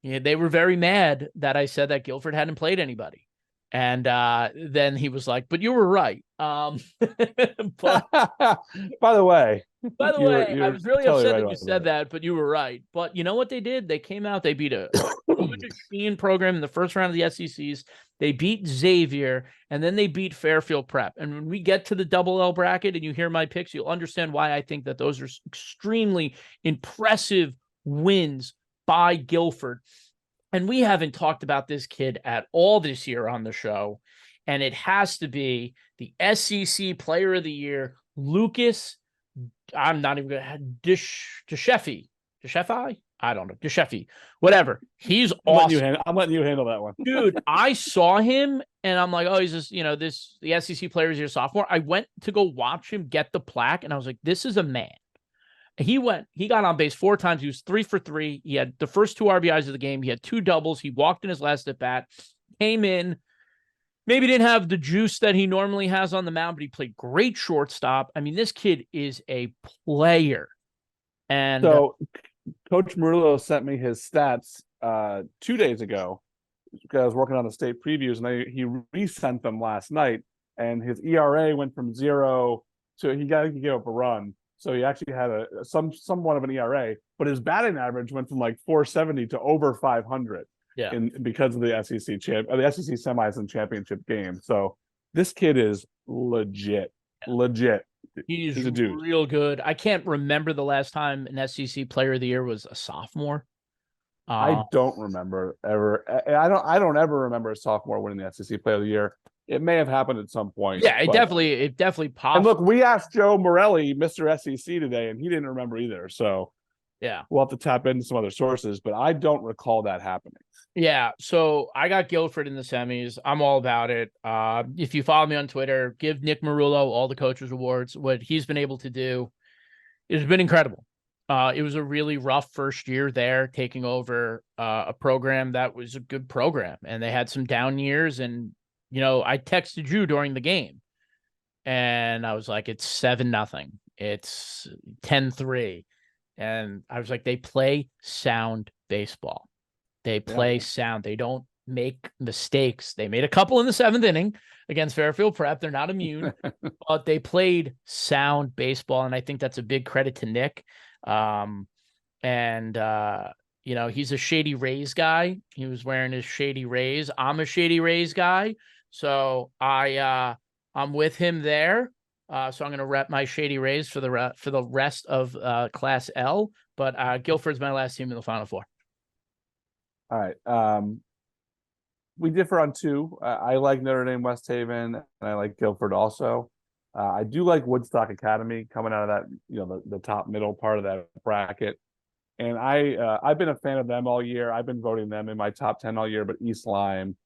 they were very mad that I said that Guilford hadn't played anybody. And then he was like, "But you were right." But by the way, I was really totally upset right that you said that, but you were right. But you know what they did? They came out, they beat a machine program in the first round of the SECs. They beat Xavier, and then they beat Fairfield Prep. And when we get to the double L bracket and you hear my picks, you'll understand why I think that those are extremely impressive wins by Guilford. And we haven't talked about this kid at all this year on the show. And it has to be the SEC Player of the Year, Lucas. I'm not even going to Desheffi. I don't know. Desheffi. Whatever. He's awesome. I'm letting you handle that one. Dude, I saw him and I'm like, oh, he's just, the SEC Player of the Year sophomore. I went to go watch him get the plaque and I was like, this is a man. He got on base 4 times. He was 3 for 3. He had the first 2 RBIs of the game. He had 2 doubles. He walked in his last at bat, came in, maybe didn't have the juice that he normally has on the mound, but he played great shortstop. I mean, this kid is a player. And so Coach Murillo sent me his stats 2 days ago because I was working on the state previews, and he resent them last night. And his ERA went from 0 to he gave up a run. So he actually had somewhat of an ERA, but his batting average went from like 470 to over 500. Yeah, because of the SEC the SEC semis and championship game. So this kid is legit. He's a dude. Real good. I can't remember the last time an SEC Player of the Year was a sophomore. I don't remember ever. I don't ever remember a sophomore winning the SEC Player of the Year. It may have happened at some point. Yeah, it definitely popped. And look, we asked Joe Morelli, Mr. SEC, today, and he didn't remember either. So yeah, we'll have to tap into some other sources, but I don't recall that happening. Yeah, so I got Guilford in the semis. I'm all about it. If you follow me on Twitter, give Nick Marullo all the coaches awards. What he's been able to do has been incredible. It was a really rough first year there, taking over a program that was a good program, and they had some down years. And I texted you during the game, and I was like, "It's 7-0. It's 10-3," and I was like, "They play sound baseball. They play sound. They don't make mistakes. They made a couple in the 7th inning against Fairfield Prep. They're not immune, but they played sound baseball, and I think that's a big credit to Nick. He's a Shady Rays guy. He was wearing his Shady Rays. I'm a Shady Rays guy, so I'm with him there. So I'm going to rep my Shady Rays for the rest of Class L. But Guilford's my last team in the Final Four. All right. We differ on 2. I like Notre Dame West Haven, and I like Guilford also. I do like Woodstock Academy coming out of that, the top middle part of that bracket. And I've been a fan of them all year. I've been voting them in my top 10 all year, but East Lyme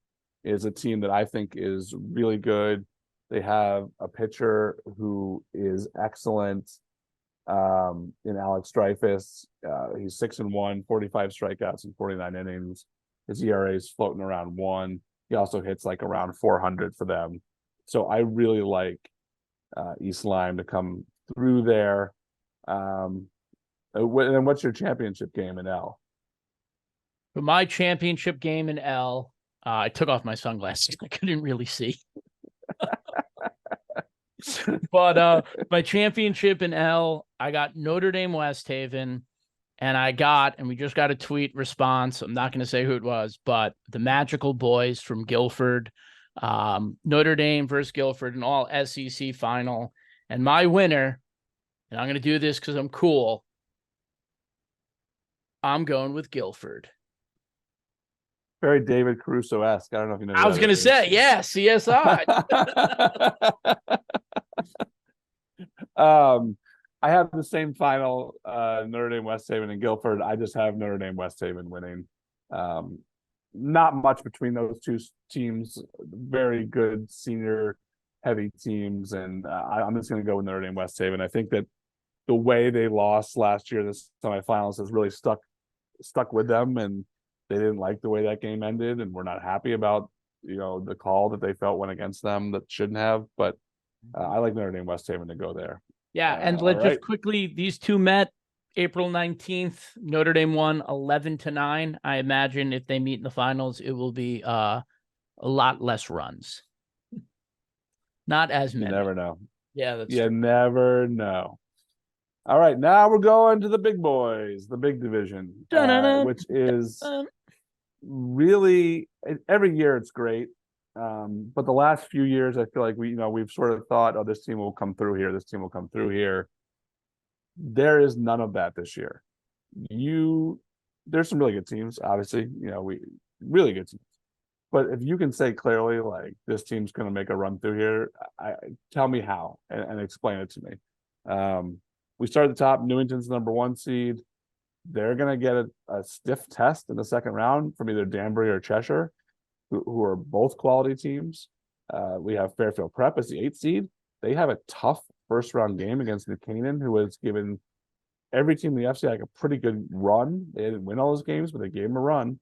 is a team that I think is really good. They have a pitcher who is excellent in Alex Dreyfus. He's 6-1, 45 strikeouts in 49 innings. His ERA is floating around 1. He also hits like around 400 for them. So I really like East Lyme to come through there. And what's your championship game in L? For my championship game in L, I took off my sunglasses. I couldn't really see. But my championship in L, I got Notre Dame West Haven, and we just got a tweet response. I'm not going to say who it was, but the Magical Boys from Guilford, Notre Dame versus Guilford, an all SEC final. And my winner, and I'm going to do this because I'm cool, I'm going with Guilford. Very David Caruso-esque. I don't know if you know who I was that going to is. say, yeah, CSI. I have the same final, Notre Dame, West Haven, and Guilford. I just have Notre Dame, West Haven winning. Not much between those two teams. Very good senior heavy teams, and I'm just going to go with Notre Dame, West Haven. I think that the way they lost last year, this semifinals, has really stuck with them, and they didn't like the way that game ended, and we're not happy about the call that they felt went against them that shouldn't have. But I like Notre Dame, West Haven to go there. Yeah, and All let's right. just quickly, these two met April 19th. Notre Dame won 11-9. I imagine if they meet in the finals, it will be a lot less runs. Not as many. You never know. Yeah, that's You true. never know. All right, now we're going to the big boys, the big division, which is really every year it's great. But the last few years, I feel like we've sort of thought, oh, this team will come through here. This team will come through here. There is none of that this year. There's some really good teams, obviously. We really good teams. But if you can say clearly, like, this team's going to make a run through here, tell me how and explain it to me. We start at the top. Newington's the #1 seed. They're going to get a stiff test in the second round from either Danbury or Cheshire, who are both quality teams. We have Fairfield Prep as the 8th seed. They have a tough first round game against New Canaan, who has given every team in the FCI a pretty good run. They didn't win all those games, but they gave them a run.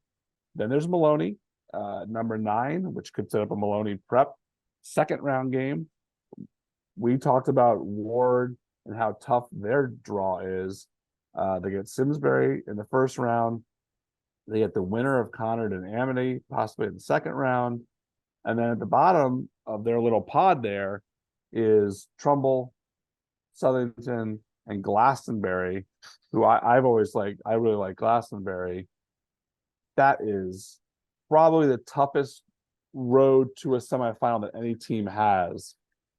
Then there's Maloney, #9, which could set up a Maloney Prep second round game. We talked about Ward and how tough their draw is. They get Simsbury in the first round. They get the winner of Conard and Amity, possibly in the second round. And then at the bottom of their little pod there is Trumbull, Southington, and Glastonbury, who I've always liked. I really like Glastonbury. That is probably the toughest road to a semifinal that any team has,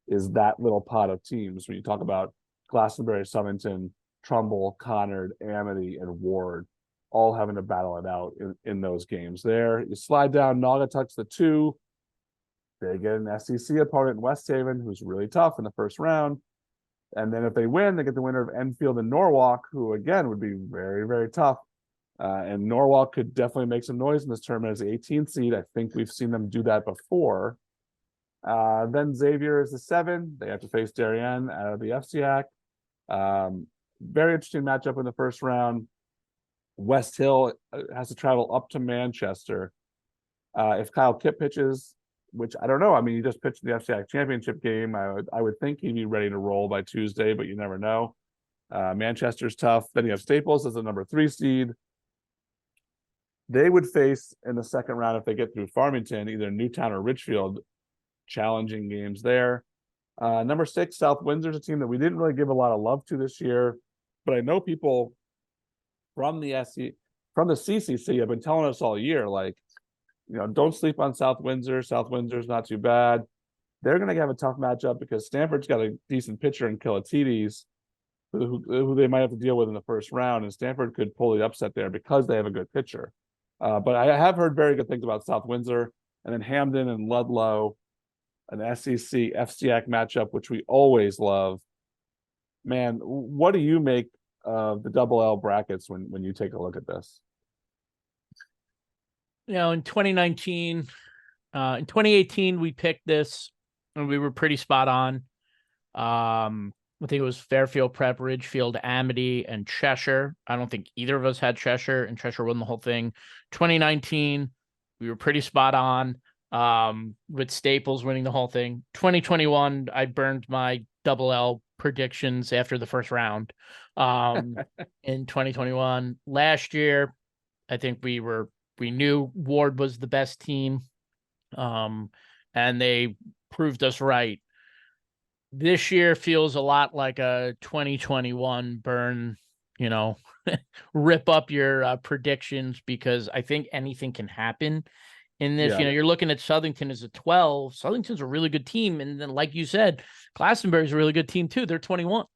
is that little pot of teams. When you talk about Glastonbury, Southington, Trumbull, Conard, Amity, and Ward, all having to battle it out in those games there. You slide down, Naugatuck's the 2. They get an SEC opponent in West Haven, who's really tough in the first round. And then if they win, they get the winner of Enfield and Norwalk, who, again, would be very, very tough. And Norwalk could definitely make some noise in this tournament as the 18th seed. I think we've seen them do that before. Then Xavier is the 7. They have to face Darien out of the FCIAC. Very interesting matchup in the first round. West Hill has to travel up to Manchester. If Kyle Kipp pitches, which I don't know. I mean, he just pitched the FCIAC championship game. I would think he'd be ready to roll by Tuesday, but you never know. Manchester's tough. Then you have Staples as the #3 seed. They would face in the second round, if they get through Farmington, either Newtown or Richfield. Challenging games there. #6, South Windsor's a team that we didn't really give a lot of love to this year, but I know people from the CCC have been telling us all year, like, don't sleep on South Windsor. South Windsor's not too bad. They're going to have a tough matchup because Stanford's got a decent pitcher in Kilatides, who they might have to deal with in the first round, and Stanford could pull the upset there because they have a good pitcher. But I have heard very good things about South Windsor. And then Hamden and Ludlow, an SEC FCIAC matchup, which we always love. Man, what do you make of the double L brackets when you take a look at this? In 2019, in 2018, we picked this and we were pretty spot on. I think it was Fairfield Prep, Ridgefield, Amity, and Cheshire. I don't think either of us had Cheshire, and Cheshire won the whole thing. 2019, we were pretty spot on, with Staples winning the whole thing. 2021, I burned my double L predictions after the first round. In 2021, last year, I think we knew Ward was the best team, and they proved us right. This year feels a lot like a 2021 burn, rip up your predictions, because I think anything can happen in this. Yeah. You're looking at Southington as a 12. Southington's a really good team. And then, like you said, Glastonbury's a really good team too. They're 21.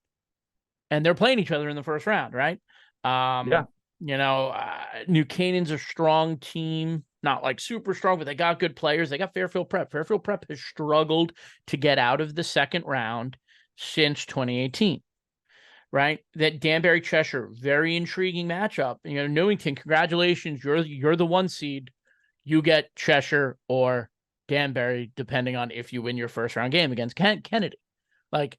And they're playing each other in the first round, right? Yeah. New Canaan's a strong team, not like super strong, but they got good players. They got Fairfield Prep. Fairfield Prep has struggled to get out of the second round since 2018. Right? That Danbury Cheshire, very intriguing matchup. Newington, congratulations, you're the 1 seed. You get Cheshire or Danbury, depending on if you win your first round game against Kennedy. Like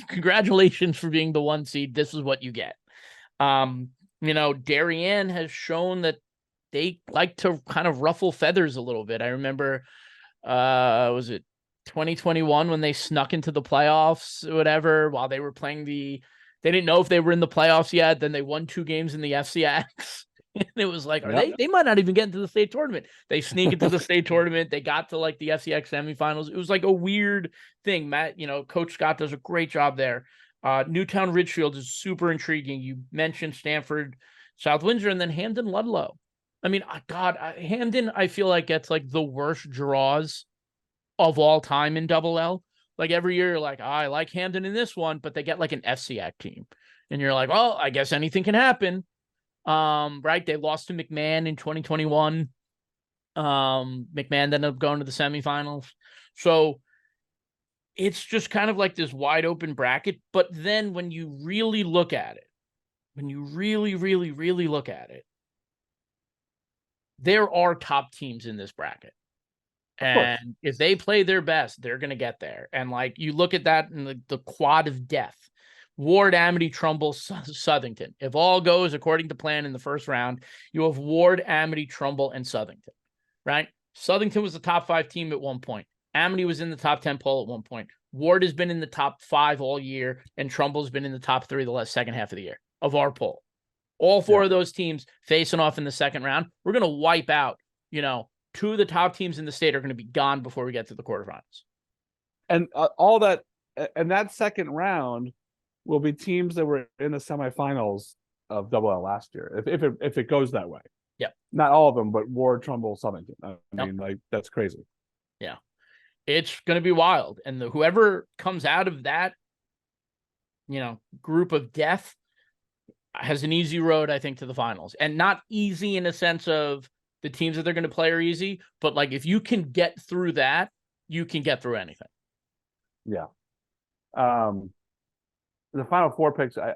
congratulations for being the 1 seed. This is what you get. Darien has shown that they like to kind of ruffle feathers a little bit. I remember, was it 2021 when they snuck into the playoffs or whatever while they were playing they didn't know if they were in the playoffs yet. Then they won 2 games in the FCX. And it was like, they might not even get into the state tournament. They sneak into the state tournament. They got to like the FCX semifinals. It was like a weird thing. Matt, Coach Scott does a great job there. Newtown Ridgefield is super intriguing. You mentioned Stanford, South Windsor, and then Hamden Ludlow. I mean, God, Hamden, I feel like gets like the worst draws of all time in Double L. Like every year, you're like, I like Hamden in this one, but they get like an FCAC team. And you're like, well, I guess anything can happen. Right? They lost to McMahon in 2021. McMahon ended up going to the semifinals. So it's just kind of like this wide open bracket. But then when you really look at it, when you really, really, really look at it, there are top teams in this bracket. And if they play their best, they're going to get there. And like you look at that in the quad of death, Ward, Amity, Trumbull, Southington. If all goes according to plan in the first round, you have Ward, Amity, Trumbull, and Southington, right? Southington was the top 5 team at one point. Amity was in the top 10 poll at one point. Ward has been in the top 5 all year, and Trumbull's been in the top 3 the last second half of the year of our poll. All 4 of those teams facing off in the second round. We're going to wipe out, 2 of the top teams in the state are going to be gone before we get to the quarterfinals. And all that, and that second round will be teams that were in the semifinals of Double L last year, if it goes that way. Yeah, not all of them, but Ward, Trumbull, Southington. I mean, like that's crazy. Yeah, it's going to be wild, and whoever comes out of that, group of death has an easy road, I think, to the finals, and not easy in a sense of the teams that they're going to play are easy, but like if you can get through that, you can get through anything. Yeah. The final 4 picks, I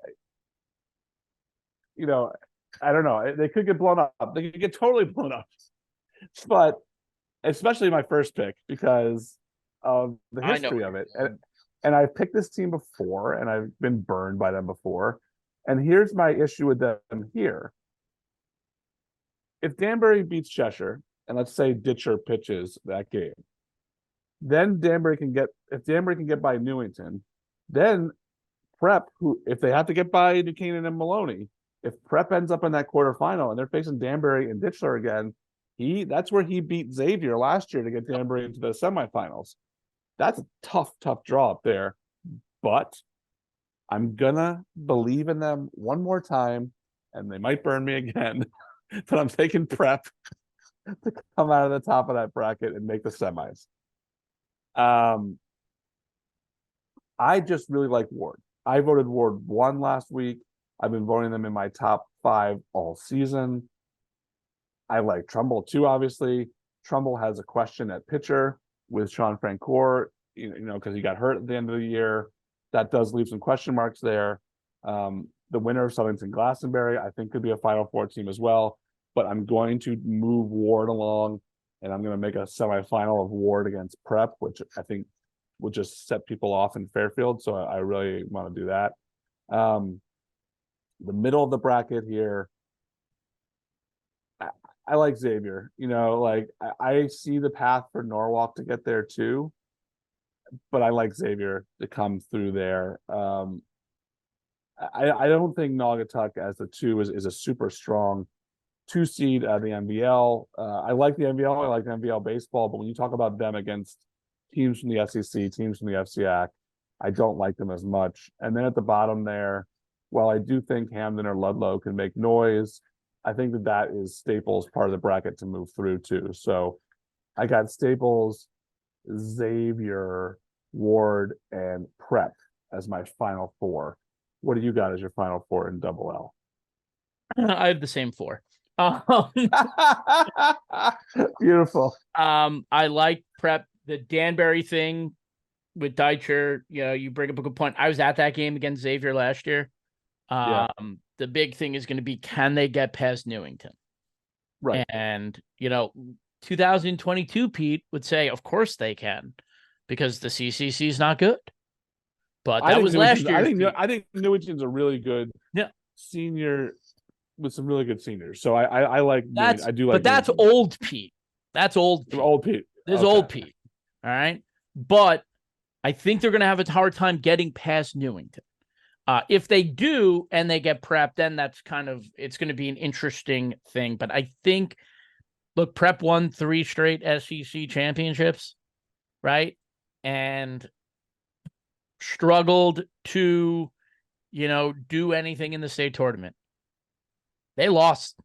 don't know. They could get blown up. They could get totally blown up. But especially my first pick because of the history of it. And I've picked this team before and I've been burned by them before. And here's my issue with them here. If Danbury beats Cheshire, and let's say Ditcher pitches that game, then if Danbury can get by Newington, then Prep, who if they have to get by New Canaan and Maloney, if Prep ends up in that quarterfinal and they're facing Danbury and Ditchler again, that's where he beat Xavier last year to get Danbury into the semifinals. That's a tough draw up there. But I'm gonna believe in them one more time, and they might burn me again. But I'm taking Prep to come out of the top of that bracket and make the semis. I just really like Ward. I voted Ward 1 last week. I've been voting them in my top 5 all season. I like Trumbull too, obviously. Trumbull has a question at pitcher with Sean Francoeur, because he got hurt at the end of the year. That does leave some question marks there. The winner of Southington Glastonbury, I think, could be a Final 4 team as well. But I'm going to move Ward along, and I'm going to make a semifinal of Ward against Prep, which I think will just set people off in Fairfield. So I really want to do that. The middle of the bracket here, I like Xavier. I see the path for Norwalk to get there too, but I like Xavier to come through there. I don't think Naugatuck as the 2 is a super strong 2 seed of the NBL. I like the NBL. I like the NBL baseball, but when you talk about them against teams from the SEC, teams from the FCAC, I don't like them as much. And then at the bottom there, while I do think Hamden or Ludlow can make noise, I think that is Staples part of the bracket to move through too. So I got Staples, Xavier, Ward, and Prep as my final 4. What do you got as your final 4 in Double L? I have the same 4. Beautiful. I like Prep. The Danbury thing with Deitcher, you bring up a good point. I was at that game against Xavier last year. Yeah. The big thing is going to be, can they get past Newington? Right. And 2022 Pete would say, of course they can, because the CCC is not good. But that was last year's. I think Newington's a really good senior with some really good seniors. So I like that's I do like, but that's Newington. old Pete. That's old Pete. Old Pete. This is old Pete. All right. But I think they're going to have a hard time getting past Newington. If they do and they get Prep, then that's it's going to be an interesting thing. But I think, look, Prep won 3 straight SEC championships, right? And struggled to, do anything in the state tournament. They lost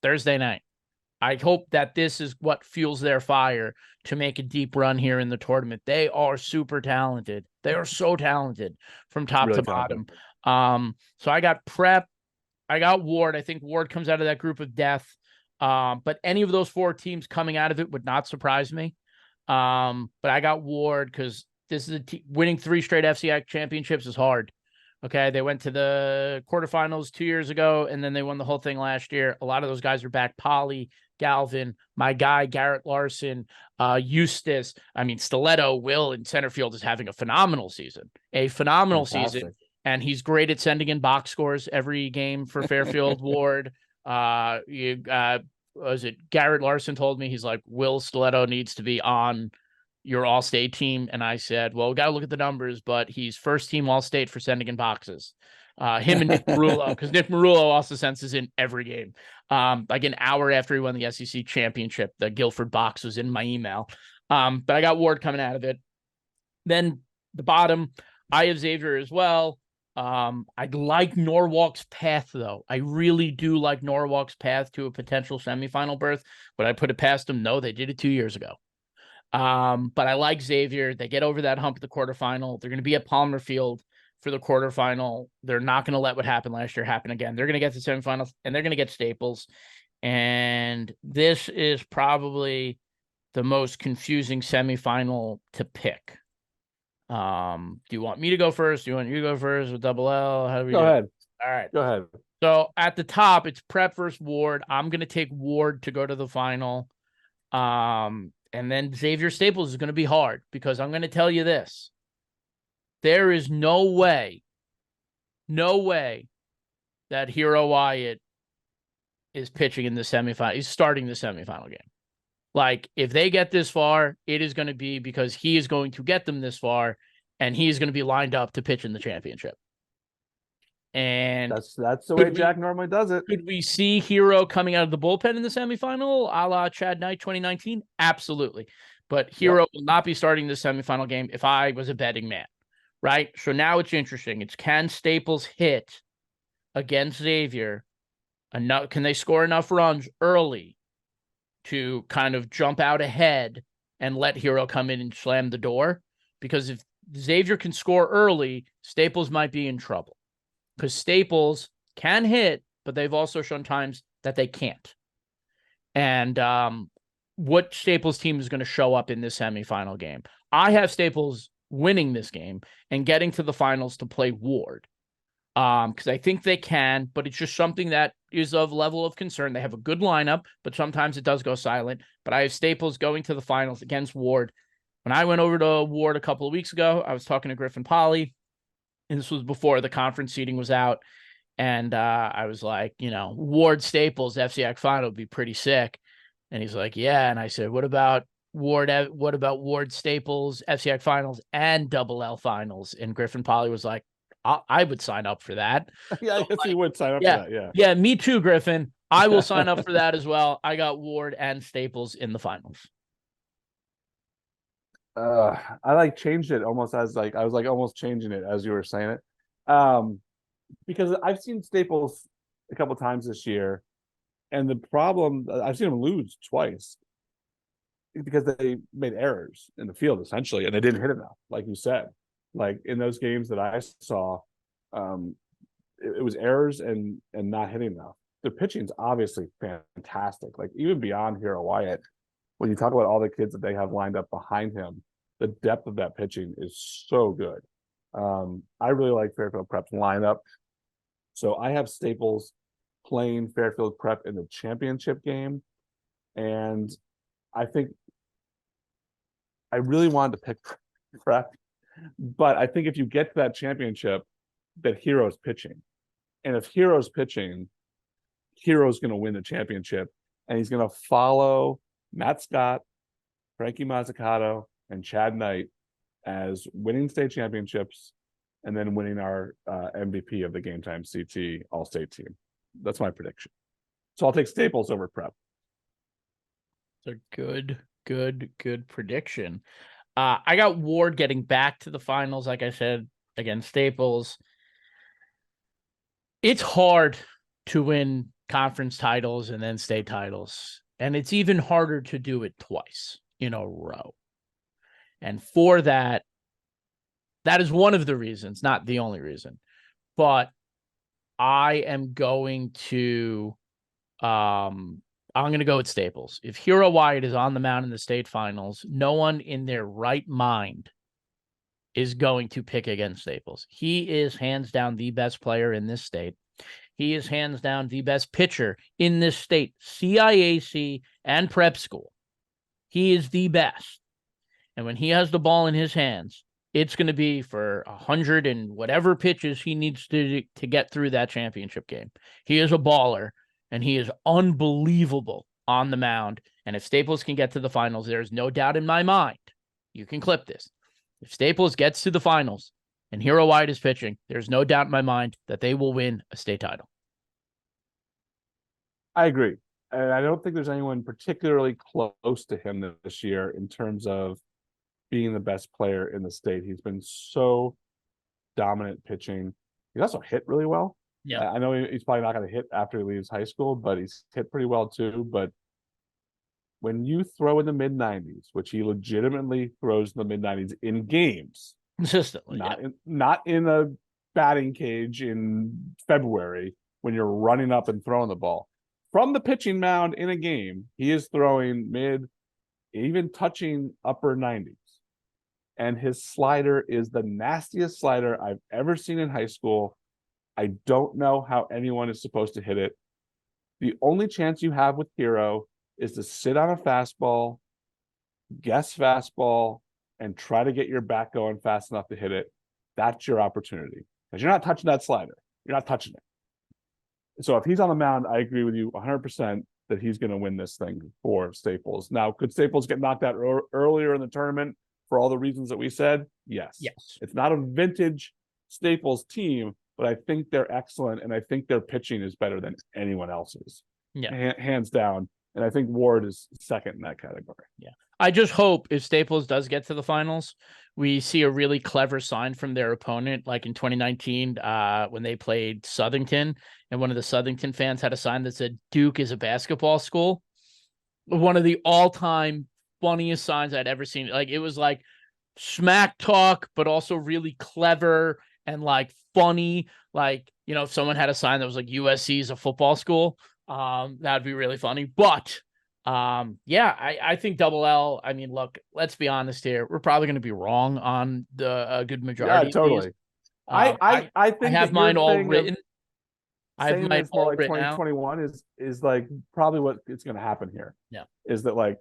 Thursday night. I hope that this is what fuels their fire to make a deep run here in the tournament. They are super talented. They are so talented from top to bottom. So I got Prep. I got Ward. I think Ward comes out of that group of death. But any of those 4 teams coming out of it would not surprise me. But I got Ward because this is winning 3 straight FCI championships is hard. Okay, they went to the quarterfinals 2 years ago, and then they won the whole thing last year. A lot of those guys are back. Polly, Galvin, my guy, Garrett Larson, Eustace. I mean, Stiletto, Will in center field is having a phenomenal season. Season. And he's great at sending in box scores every game for Fairfield Ward. Was it Garrett Larson told me, he's like, Will Stiletto needs to be on your all-state team. And I said, well, we got to look at the numbers, but he's first team all-state for sending in boxes. Him and Nick Marullo, because Nick Marullo also sends in every game. Like an hour after he won the SEC championship, the Guilford box was in my email. But I got Ward coming out of it. Then the bottom, I have Xavier as well. I like Norwalk's path, though. I really do like Norwalk's path to a potential semifinal berth. But I put it past them? No, they did it 2 years ago. But I like Xavier. They get over that hump at the quarterfinal. They're going to be at Palmer Field for the quarterfinal. They're not going to let what happened last year happen again. They're going to get to semifinals, and they're going to get Staples. And this is probably the most confusing semifinal to pick. Do you want me to go first? Do you want you to go first with Double L? How do we go ahead? All right. Go ahead. So at the top, it's Prep versus Ward. I'm going to take Ward to go to the final. And then Xavier Staples is going to be hard, because I'm going to tell you this. There is no way that Hero Wyatt is pitching in the semifinal. He's starting the semifinal game. Like, if they get this far, it is going to be because he is going to get them this far, and he is going to be lined up to pitch in the championship. And that's the way Jack normally does it. Could we see Hero coming out of the bullpen in the semifinal, a la Chad Knight 2019? Absolutely. But Hero will not be starting the semifinal game if I was a betting man, right? So now it's interesting. It's, can Staples hit against Xavier? Can they score enough runs early to kind of jump out ahead and let Hero come in and slam the door? Because if Xavier can score early, Staples might be in trouble. Because Staples can hit, but they've also shown times that they can't. And what Staples team is going to show up in this semifinal game? I have Staples winning this game and getting to the finals to play Ward. Because I think they can, but it's just something that is of level of concern. They have a good lineup, but sometimes it does go silent. But I have Staples going to the finals against Ward. When I went over to Ward a couple of weeks ago, I was talking to Griffin Polly. And this was before the conference seating was out. And I was like, Ward Staples FCX final would be pretty sick. And he's like, yeah. And I said, what about Ward Staples FCX finals and Double L finals? And Griffin Polly was like, I would sign up for that. Yeah, I guess he would sign up for that. Yeah. Yeah, me too, Griffin. I will sign up for that as well. I got Ward and Staples in the finals. I changed it almost as I was almost changing it as you were saying it. Because I've seen Staples a couple times this year, and the problem, I've seen them lose twice because they made errors in the field essentially, and they didn't hit enough, like you said. Like in those games that I saw, it was errors and not hitting enough. the pitching's obviously fantastic. Like even beyond Hero Wyatt, when you talk about all the kids that they have lined up behind him, the depth of that pitching is so good. I really like Fairfield Prep's lineup. So I have Staples playing Fairfield Prep in the championship game. And I think I really wanted to pick Prep, but I think if you get to that championship, that Hero's pitching. And if Hero's pitching, Hero's going to win the championship. And he's going to follow Matt Scott, Frankie Mazzucato, and Chad Knight as winning state championships and then winning our MVP of the GameTimeCT All-State team. That's my prediction. So I'll take Staples over Prep. It's a good prediction. I got Ward getting back to the finals, like I said, against Staples. It's hard to win conference titles and then state titles. And it's even harder to do it twice in a row. And for that, that is one of the reasons, not the only reason. But I am going to I'm going to go with Staples. If Hero Wyatt is on the mound in the state finals, no one in their right mind is going to pick against Staples. He is hands down the best player in this state. He is hands down the best pitcher in this state, CIAC and prep school. He is the best. And when he has the ball in his hands, it's going to be for 100 and whatever pitches he needs to get through that championship game. He is a baller, and he is unbelievable on the mound. And if Staples can get to the finals, there's no doubt in my mind, you can clip this. If Staples gets to the finals and Hero Wyatt is pitching, there's no doubt in my mind that they will win a state title. I agree. And I don't think there's anyone particularly close to him this year in terms of being the best player in the state. He's been so dominant pitching. He also hit really well. Yeah, I know he's probably not going to hit after he leaves high school, but he's hit pretty well too. But when you throw in the mid 90s, which he legitimately throws in the mid 90s in games, consistently, not in a batting cage in February when you're running up and throwing the ball from the pitching mound in a game, he is throwing mid, even touching upper 90s. And his slider is the nastiest slider I've ever seen in high school. I don't know how anyone is supposed to hit it. The only chance you have with Hero is to sit on a fastball, guess fastball, and try to get your back going fast enough to hit it. That's your opportunity. Because you're not touching that slider. You're not touching it. So if he's on the mound, I agree with you 100% that he's going to win this thing for Staples. Now, could Staples get knocked out earlier in the tournament for all the reasons that we said? Yes. Yes. It's not a vintage Staples team, but I think they're excellent, and I think their pitching is better than anyone else's. Yeah. Hands down. And I think Ward is second in that category. Yeah. I just hope if Staples does get to the finals, we see a really clever sign from their opponent, like in 2019 when they played Southington, and one of the Southington fans had a sign that said Duke is a basketball school. One of the all-time funniest signs I'd ever seen. Like, it was like smack talk, but also really clever and like funny. Like, you know, if someone had a sign that was like USC is a football school, that'd be really funny. But I think Double L. I mean, look, let's be honest here. We're probably going to be wrong on the good majority. Yeah, totally. I think I have mine all written. I have mine all like written 2021 is like probably what is going to happen here. Yeah, is that like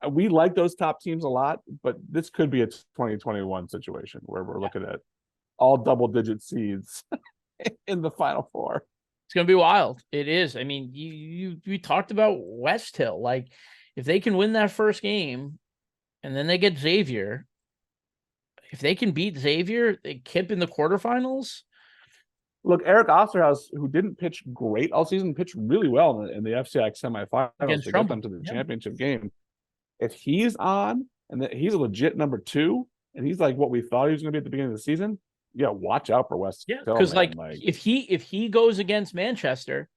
we like those top teams a lot, but this could be a 2021 situation where we're looking at all double-digit seeds in the Final Four. It's going to be wild. It is. I mean, you talked about West Hill. Like, if they can win that first game and then they get Xavier, if they can beat Xavier, they Kip in the quarterfinals. Look, Eric Osterhaus, who didn't pitch great all season, pitched really well in the FCX semifinals to get them to the championship game. If he's on and that he's a legit number 2, and he's like what we thought he was going to be at the beginning of the season, yeah, watch out for West. Yeah, because like if he goes against Manchester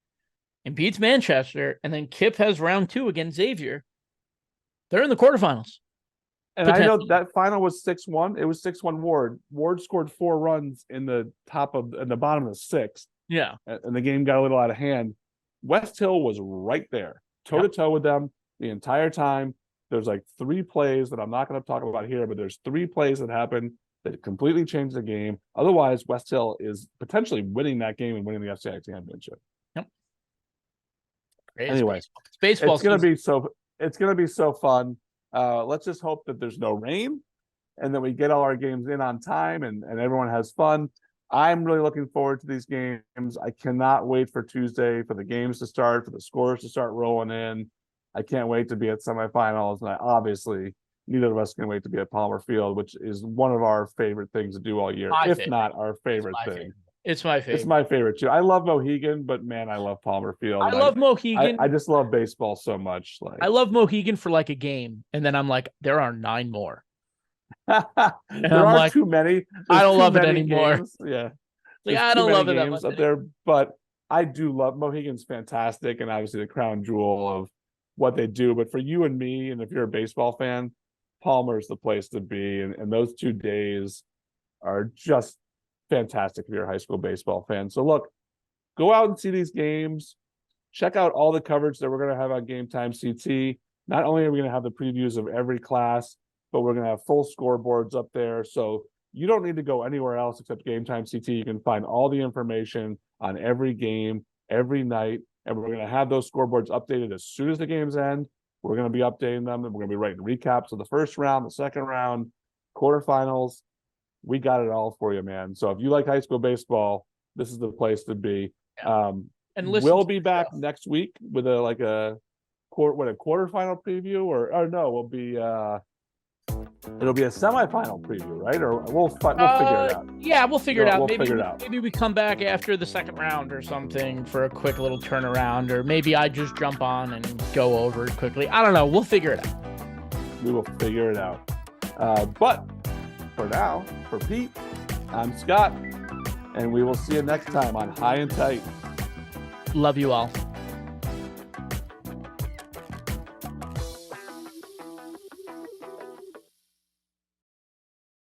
and beats Manchester, and then Kip has round 2 against Xavier, they're in the quarterfinals. And I know that final was 6-1. It was 6-1 Ward. Ward scored 4 runs in the bottom of the 6th. Yeah. And the game got a little out of hand. West Hill was right there, toe to toe with them the entire time. There's like 3 plays that I'm not going to talk about here, but there's 3 plays that happened that completely changed the game. Otherwise, West Hill is potentially winning that game and winning the FCX championship. Yep. Anyway, it's baseball. It's going to be so fun. Let's just hope that there's no rain and that we get all our games in on time and everyone has fun. I'm really looking forward to these games. I cannot wait for Tuesday for the games to start, for the scores to start rolling in. I can't wait to be at semifinals, and obviously neither of us can wait to be at Palmer Field, which is one of our favorite things to do all year, if not our favorite thing. It's my favorite. It's my favorite too. I love Mohegan, but man, I love Palmer Field. I love Mohegan. I just love baseball so much. I love Mohegan for like a game, and then I'm like, there are 9 more. There are like, too many. I don't love it anymore. Games. Yeah, like I don't love it that much up there, but I do love Mohegan's fantastic, and obviously the crown jewel of what they do. But for you and me, and if you're a baseball fan, Palmer's the place to be, and those 2 days are just fantastic if you're a high school baseball fan. So look, go out and see these games. Check out all the coverage that we're going to have on GameTimeCT. Not only are we going to have the previews of every class, but we're going to have full scoreboards up there. So you don't need to go anywhere else except GameTimeCT. You can find all the information on every game, every night, and we're going to have those scoreboards updated as soon as the games end. We're going to be updating them, and we're going to be writing recaps of the first round, the second round, quarterfinals. We got it all for you, man. So if you like high school baseball, this is the place to be. And we'll be back next week with a quarterfinal preview, or no, we'll be it'll be a semifinal preview, right? Or we'll figure it out. Yeah, we'll figure it out. Maybe we come back after the second round or something for a quick little turnaround, or maybe I just jump on and go over it quickly. I don't know. We'll figure it out. We will figure it out. But for now, for Pete, I'm Scott, and we will see you next time on High and Tight. Love you all.